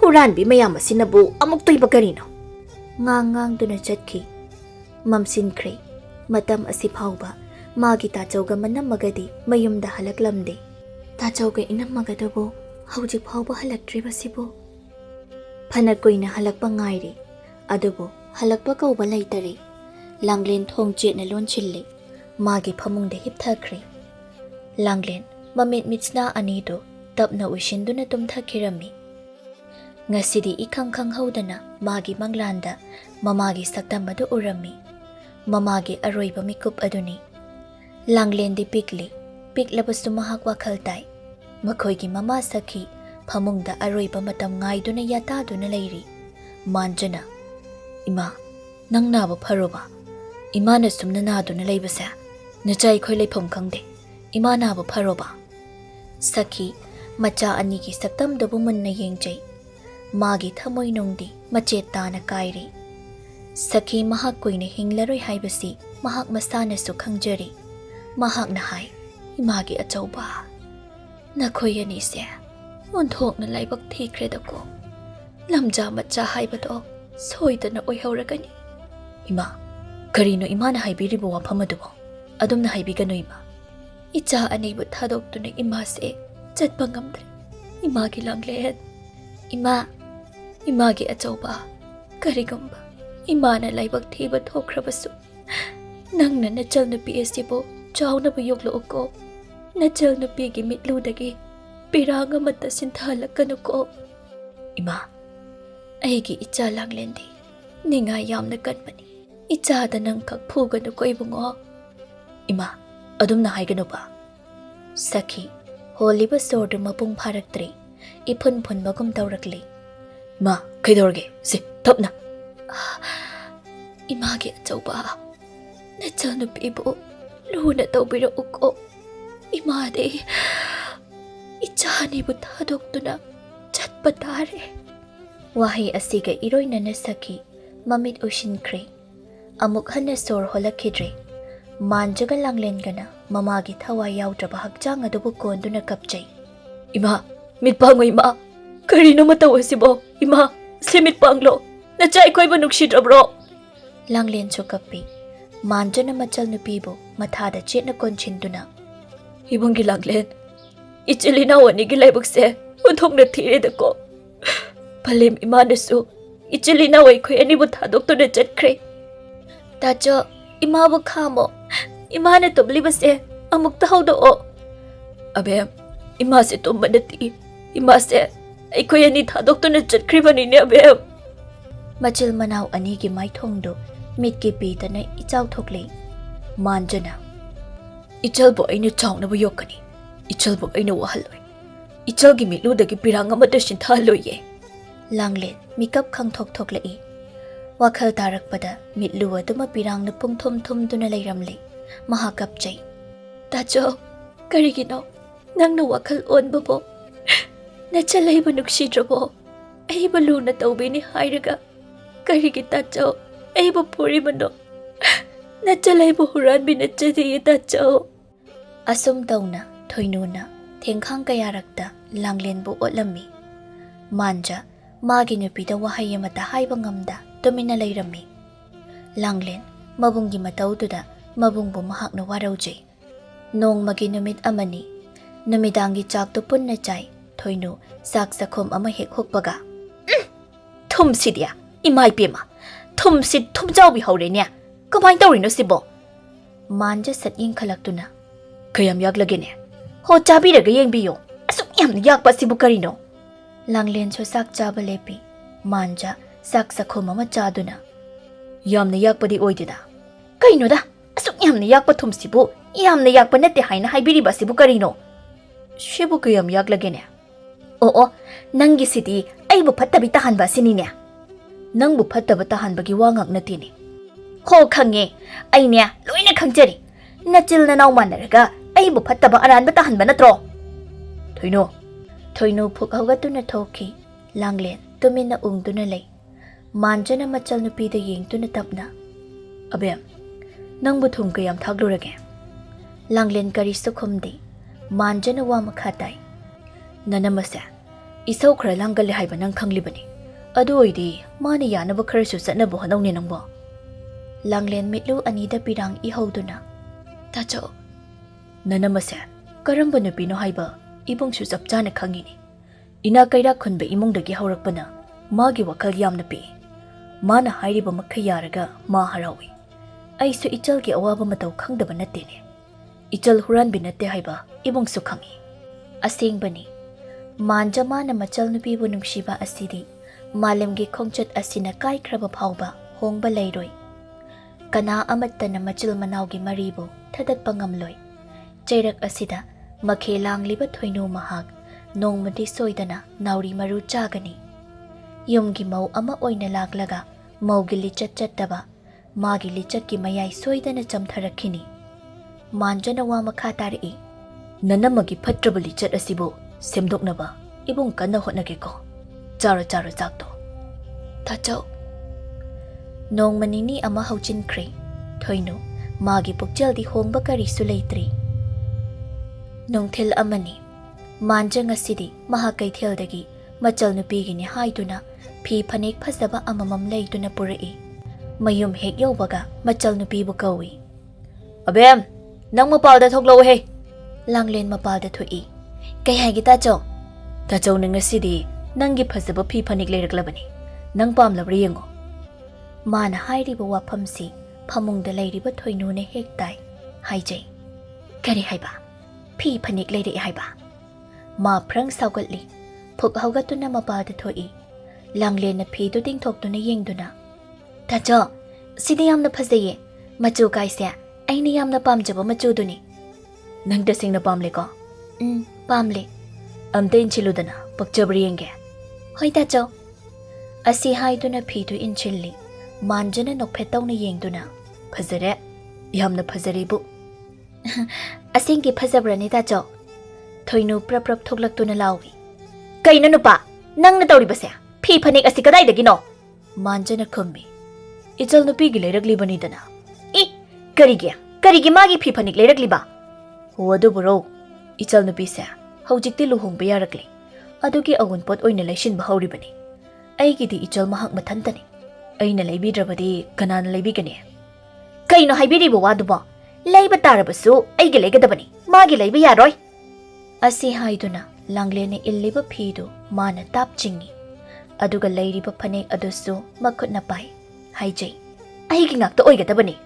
Huranbi mayam asinabu amuk toiba karino. Ngang duna chatki. Mamsinkre matam asi phauba magi tachauga manamagadi mayumda halaklamde. Tachauga inamagadabu hawjik phauba halaktribasibu. Phanat koina halakpa ngairi. Adubu halakpa kauba laitari. Langlen thongchetna lonchilli. Magi phamungda hipthakre. Langlen mamit mitsna anido tapna ushinduna tumthakirami. Ngasidi ikhang haudana magi manglanda mamagi sakdambadu urami. Mamagi aroiba mikup aduni. Langlen di piklabastu mahak wakhal tai. Makhoigi mama sakhi phamungda aroiba matam ngaiduna yataduna leiri. Manjana Ima nang naba pharoba. Ima na sumna naduna leibasa. Nachai khoi leifam khangde. Ima naba pharoba. Sakhi macha ani ki saktam dabu munna yengjai. Magi thamoi nongdi machet tana kairi. Sakhi mahak koine hinglaroi haibasi mahak masana su khangjari. Mahak na hai imagi achauba. Nakhoi ani se onthok na laibak thikre dako. Lamja macha haibado soidana oihoragani. Ima karino imana haibiribo wafamadubo. Adumna haibigano ima. Icha anibu thadoktuna ima se chatpa ngamdre. Imagi langlet. Imagi achauba. Karigamba. Imana laibak thiba thokrabasu. Nangna nachal nupi asibo chawna bu yoklo ko. Nachal nupi gi mitlu dagi piranga mata sinthalakanu ko. Ima aigi icha langlendi ninga yamna kanbani. Icha da nang khak phuganu ko ibungo. Ima adumna haiganu ba. Sakhi holiba sordu mapung pharaktre. Ipun bagum tawrakli. Ma kaidorge si tapna. Imagi achauba. Nachal nupi bu luna tawbira uko. Imade ichani bu thadoktuna chatpa tare. Wahi asiga iroinana sakhi mamit ushinkre. Amuk hanna sor holakhidre. Manjaga langlengana mamagi thawai yaudraba hakchang adubu konduna kapchai. Ima mitpango ima karino matawasibo ima slimit panglo nachai khoiba nukshidrabro. Langlen chokapi manjana machal nupibo mathada chetna konchinduna. Ibungi langlen ichilina wani gi laibukse uthongna thiredako. Palim imanasu ichilina wai khoi anibu thadoktuna chatkre. Tacho imabu khamo imane toblibase amukta haudo o. Abem imase tombanati imase aikhoi ani thadoktuna chatkhribani ne abem. Machil manau ani gi maithongdo mitki pitana ichau thokle. Manjana Ichalbo aina chawna bu yokani. Ichalbo aina wahaloi. Ichalgi mitlu dagi piranga mata sinthalloye. Langlen mikap khang thok lai. Wakhal tarakpada mitlu aduma pirangna pungthum duna leiramle. Mahakap jai. Tacho karigino nangna wakhal onbabo. Nachalaiba nukshidrobo. Aiba luna tawbini hairaga. Karigi tacho aiba puri mano. Nachalaiba huranbi nachadiye tacho. Asum tauna thoinuna thengkhang kayarakta langlenbu otlami. Manja magi nupida wahai amata haiba ngamda tumina leirami. Langlen mabunggi mataududa mabungbu mahakna waraujai. Nongmagi numit amani numidangi chaktu punna chai thoinu sak sakhom ama hek hokpaga. Thumsidia imai pema thumsit thumjaubi haurenya kamai tawrino sibo. Manja satying khalaktuna kayam yaglagene ho chabiraga yengbiyo asuk yamna yakpa sibu karino. Langlen so sak chaba lepi. Manja sak sakhom ama chaduna yamna yakpadi oidida. Kaino da asuk yamna yakpa thumsibu yamna yakpa nate haina haibiriba sibu karino. Shibu kayam yaglagene. Oo nangi sidi aibu phattabi tahanba sinine. Nangbu phattaba tahanbagi wangak natini. Ho khange aine loina khangjari. Nachil na naw manaraga aibu phattaba aranba tahanba natro. Thoino phuk hawgatuna thoki. Langlen tumina ungduna lei. Manjana machal nupida yengtuna tapna. Abem, nangbu thum kayam thaglurage. Langlen karisu khumdi. Manjana wa makhatai. Nanamase, isau khara langal haiba nang khanglibani. Adu oidi mani yanaba kharasu satnabu hanawni nangbo. Langlen mitlu anida pirang ihoduna. Tacho, nanamase, karamba nupino haiba ibungsu chapchana khangini. Ina kaira khunbe imungdagi haurakpana magi wakal yamna pi. Mana hairiba makhayaraga ma harawi. Aisu Echalgi awaba matau khangdaba nattene. Echal huranbi natte haiba ibungsu khangi. Asengbani. Manja mana machal nupibu nungshiba asidi. Malemgi khongchat asina kaikhraba phauba hongba leiroi. Kana amattana machil manaugi maribu thadatpa ngamloi. Chairak asida makhe langliba thoinu mahak nongmadi soidana nauri maru chagani. Yumgi mau ama oina laklaga maugi lichat chattaba magi lichat ki mayai soidana chamtharakhini. Manjana wa makha tari. Nanamagi phatraba lichat asibu semdoknaba ibung kanna hotnageko. Charo chakto. Tacho. Nong manini ama hauchin kri. Thoinu magi pukjaldi hongba karisu leitri. Nong thil amani. Manja ngasidi mahakaithialdagi machal nupigini haiduna phi phanek phasaba amamam leituna purai. Mayum hek yaubaga machal nupibu kawi. Abem, nang mapalda thoklo he. Langlen mapalda thui. Kay haigi tacho. Tacho nang ngasidi nangi phasaba phi phanek leiraklabani. Nang pamlabri yengo. Mana hairiba waphamsi phamungda leiriba thoinune hektai. Haijai. Kari haiba. Phi phanek leire haiba. Ma prang saugatli. Phuk haugatuna mapalda thui. Langlen na phi do tingthoktuna yengduna. Tacho, sidi yamna phazaye. Machu kaise aini yamna pamjaba machuduni. Nang tasingna pamle ko? Pamle. Amte inchiludana pakchabri yenge. Hoi tacho. Asi haiduna phi do inchilli. Manjana nokphetawna yengduna. Phazare. Yamna phazaribu. Asingi phazabrani tacho. Thoinu prap thoklaktuna lawi. Kaina nupa, nang na tawribase. Phi phanek asi kadaidagino? Manjana khummi. Echal nupigi leiraklibani dana. Karigi magi phi phanek leirakliba. Wadu bro. Echal nupise hojikti luhongba yarakli. Adugi agunpot oina laishinba hauribani. Aigidi echal mahak mathantani. Aina leibidrabadi kanana leibigani. Kaino haibiribu waduba. Leiba tarabasu aigi leigadabani. Magi leiba yaroi. Asi haiduna langlene illiba phidu mana tapchingi. Aduga leiriba phanek adusu makhutna pai. Haijai. Aigi ngakta oigadabani.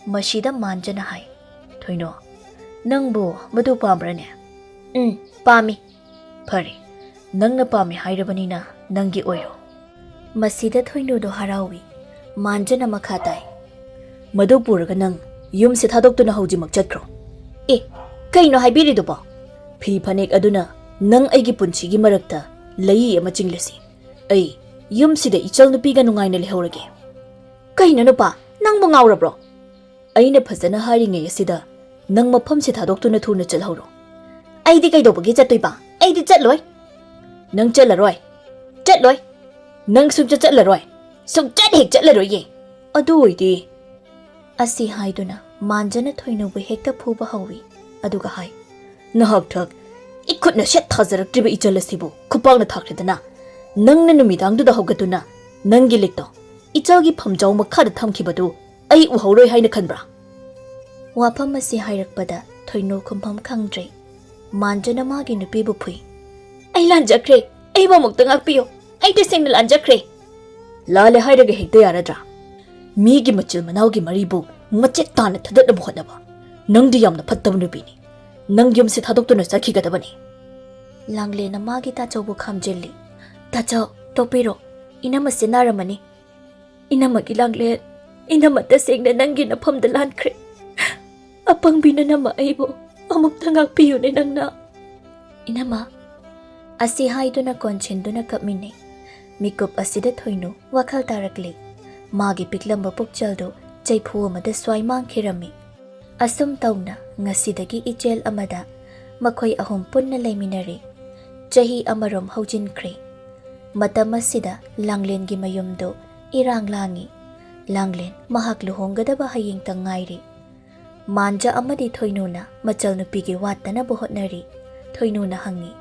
Mashida manjana hai. Thoino. Nangbu madu pambrane. Pami. Phari. Nangna pami hairabanina nangi oiro. Masida thoinu do harawi. Manjana makhatai. Madu puraga nang yum se thadoktuna haujimak chatkro. Kaino haibiriduba. Phi phanek aduna nang aigi punchigi marakta lei ama chinglasi. Ai yum sida Echal nupiga nungaina lehorage. Kaino nupa nangbu ngaurabro. Aina phazana haringe asida nang mafam se thadoktuna thuna chalhoro. Aidi kaidobagi chattoiba. Aidi chatloi. Nang chalaroi. Chatloi. Nang sumcha chalaroi. Sumchat hek chatlaroi ye. Adu oidi. Asi haiduna manjana thoinubu hekta phuba hawi. Aduga hai. Nahak thak. Ikutna shet thazaraktriba Echal asibu khupakna thakredana. Nangna numidangduda haugatuna nangi likto Echalgi phamjau makhada thamkhibadu ai uhoroi haina khanbra. Wafam asi hairakpada thoinu khumpham khangdre. Manjana magi nupibu phui. Ai lanjakre. Ai mamukta ngakpiyo. Ai tesengna lanjakre. Lale hairaga hekta yaradra. Migi machil manaugi maribu machet tana thadadnabu hotnaba. Nangdi yamna phattaba nupini. Nang yumse thadoktuna sakhigadabani. Langlena magi tachobu khamjelli. Tacho topiro. Inama senaramani. Inamagi langle. Inama tasengna nangi naphamda lankre. Apangbina nama aibo amukta ngakpiyo ni nangna. Inama. Asi haiduna konchinduna kapmine. Mikup asida thoinu wakhal tarakli. Magi piklamba pukchaldo chaipu amada swai mangkhirami. Asum tauna ngasidagi ichel amada makhoi ahom punna leiminari. Chahi amarom haujinkre. Matam asida langlengi mayumdo irang langi. Langlen mahak luhonggadaba hayingtang ngairi. Manja amadi Thoinuna machal nupigi wattana hotnari. Thoinuna hangi.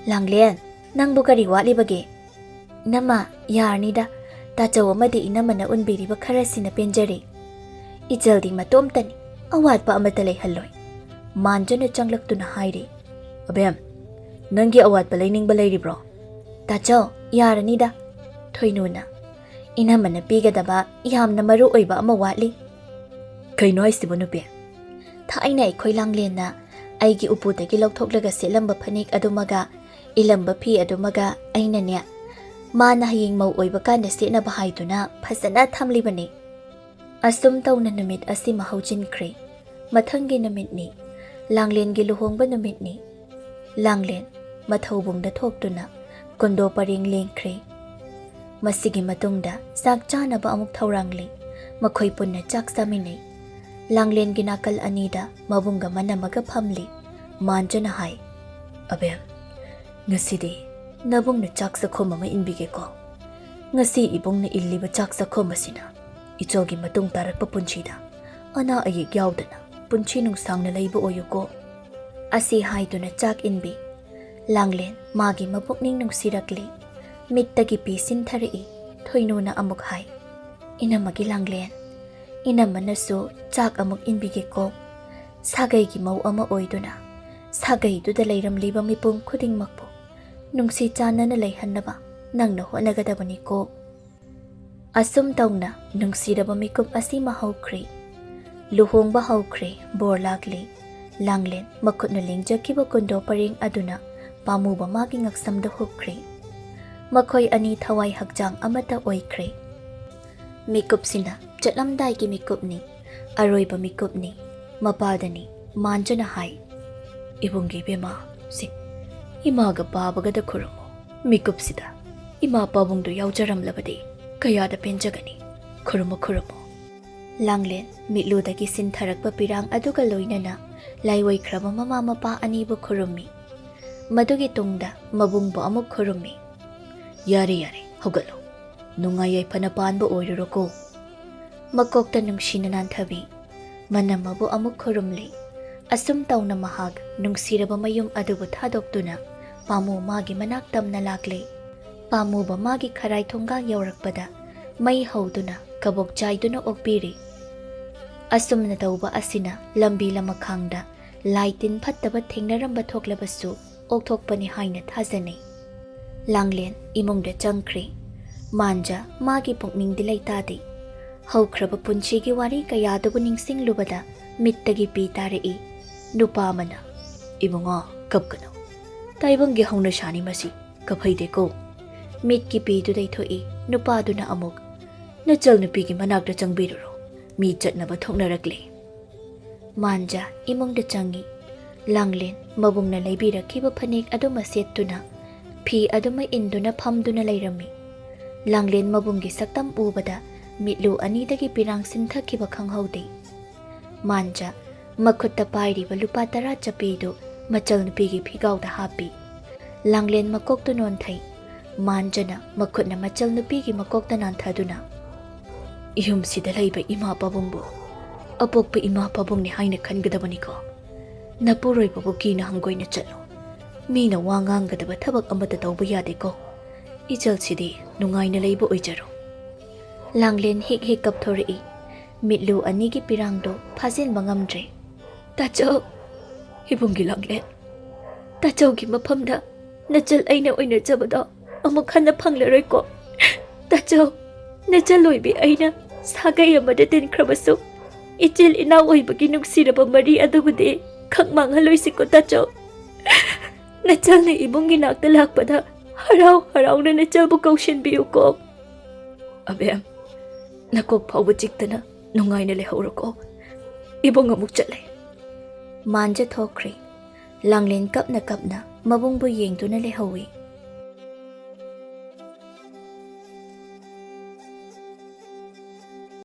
Langlen, nangbu kari watlibage? Nama yarnida tachaw amadi inamana unbiriba kharasina penjari. Ichaldi matomtani awatpa amata layhalloi. Manjana changlaktuna hairi. Abem, nangi awatpa layningba layribro? Tachaw yaranida. Thoinuna. Inamana pigadaba yamna maru oiba ama watli. Kaino haisibo nupi? Thaina aikhoi Langlenna aigi upudagi lauthoklaga selamba phanik adumaga ilamba phi adumaga ainane mana haying mau oiba kanda senaba haiduna phasana thamlibani. Asum tawna numit asi mahaujinkre. Mathangi numitni Langlengi luhongba numitni. Langlen mathaubungda thoktuna kondo paring lengkhre. Masigi matungda sak chanaba amuk thaurangli. Makhoi punna chak saminai. Langlen ginakal anida mabungga manamaga phamli. Manjana hai. Abem, ngasidi nabung na chak sa khoma ma inbige ko. Ngasi ibong na illiba chak sa khoma sina. Ichogi matung tarak pa punchida. Ana ayik yaudana. Punchi nung sang na laybo oyo ko. Asi hai do na chak inbi. Langlen magi mapukning nung sirakli. Mittagi pisin thari. Thoinuna amuk hai. Inamagi Langlen. Inamanaso chak amuk inbige ko. Sagay gi mau ama oiduna. Sagay do da layram liba mipung kuding makpo. Nung si chana na layhanaba. Nang na honagadabani ko. Asum tawna nung siraba mikup asi mahaukri. Luhongba haukri borlagli. Langlen makut na lingjakiba kundo paring aduna. Pamuba magi ngaksamda hukri. Makoy ani thaway hagjang amata oikri. Mikup sina chatlamday ki mikup ni. Aroyba mikup ni. Mapadani manjana hai. Ibunggi bema si. Imaga babaga da kuramo. Mikup sida. Ima pabungdo yaujaram labadi. Kaya da penjagani. Kuramo. Langlen mitludagi sintharakpa pirang aduga loinana. Laiway kraba mama mapa anibo kurumi. Madugi tungda mabungbo amuk kurumi. Yari, hugalo. Nungayay panapanbo oiruro ko. Magkokta nung sinananthabi. Manamabu amuk kurumli. Asum taw na mahag nung siraba mayum adubo thadokduna. Pamu magi manaktam na lakli. Pamu ba magi karay Thungga yaurakpada. May hauduna kabog jayduna okpiri. Asum na tawba asina lambi lamakhangda. Laitin phattaba thengnaramba thoklabasu okthokpani haina thazanay. Langlen imongda changkri. Manja magi pukning dilay tadi. Haukraba punchigi wari kayadubu ningsing lubada mittagi pi tarai. Nupamana. Ibunga kapkano. Taibanggi hauna shani masi kaphaide ko. Mitki pi duday thoi nupaduna amok. Nachal nupigi managda changbiruro. Mi chatnaba thoknarakli. Manja imongda changi. Langlen mabung na laybirakhiba phanik aduma settuna. Phi aduma induna phamduna layrami. Langlen mabunggi saktam ubada mitlu anidagi pirang sinthakiba khanghaude. Manja makhutta pairiba lupa 10 chapidu machal nupigi phigauda hapi. Langlen makokta nonthai. Manjana makhutna machal nupigi makokta nanthaduna. Iyumsida layba ima pabungbo. Apokpa ima pabungni haina khangadabani ko. Napuroy pabuki na hanggoy na chalo. Mina wangangadaba thabak amata tawba yade ko. Ichal sidi nungay na laybo oijaro. Langlen hik kapthori. Mitlu anigi pirangdo phazin mangamdre. Tachaw. Ibunggi Langlen. Tachaw gi maphamda. Nachal aina oina jabado. Amuk hana phanglaroy ko. Tachaw. Nachal oibi aina. Sagay amada dinkrabasu. Ichil inaw oibagi nugsiraba mari adubade. Khangmanghaloy si ko tachaw. Nachal na ibunggi naktalakpada. Haraw na nachal bu kaushinbiyo ko. Abem. Nakok pauba chiktana. Nungay na lehawro ko. Ibong amuk chale. Manja thokri. Langlen kap na mabungbo yengdo na lehawi.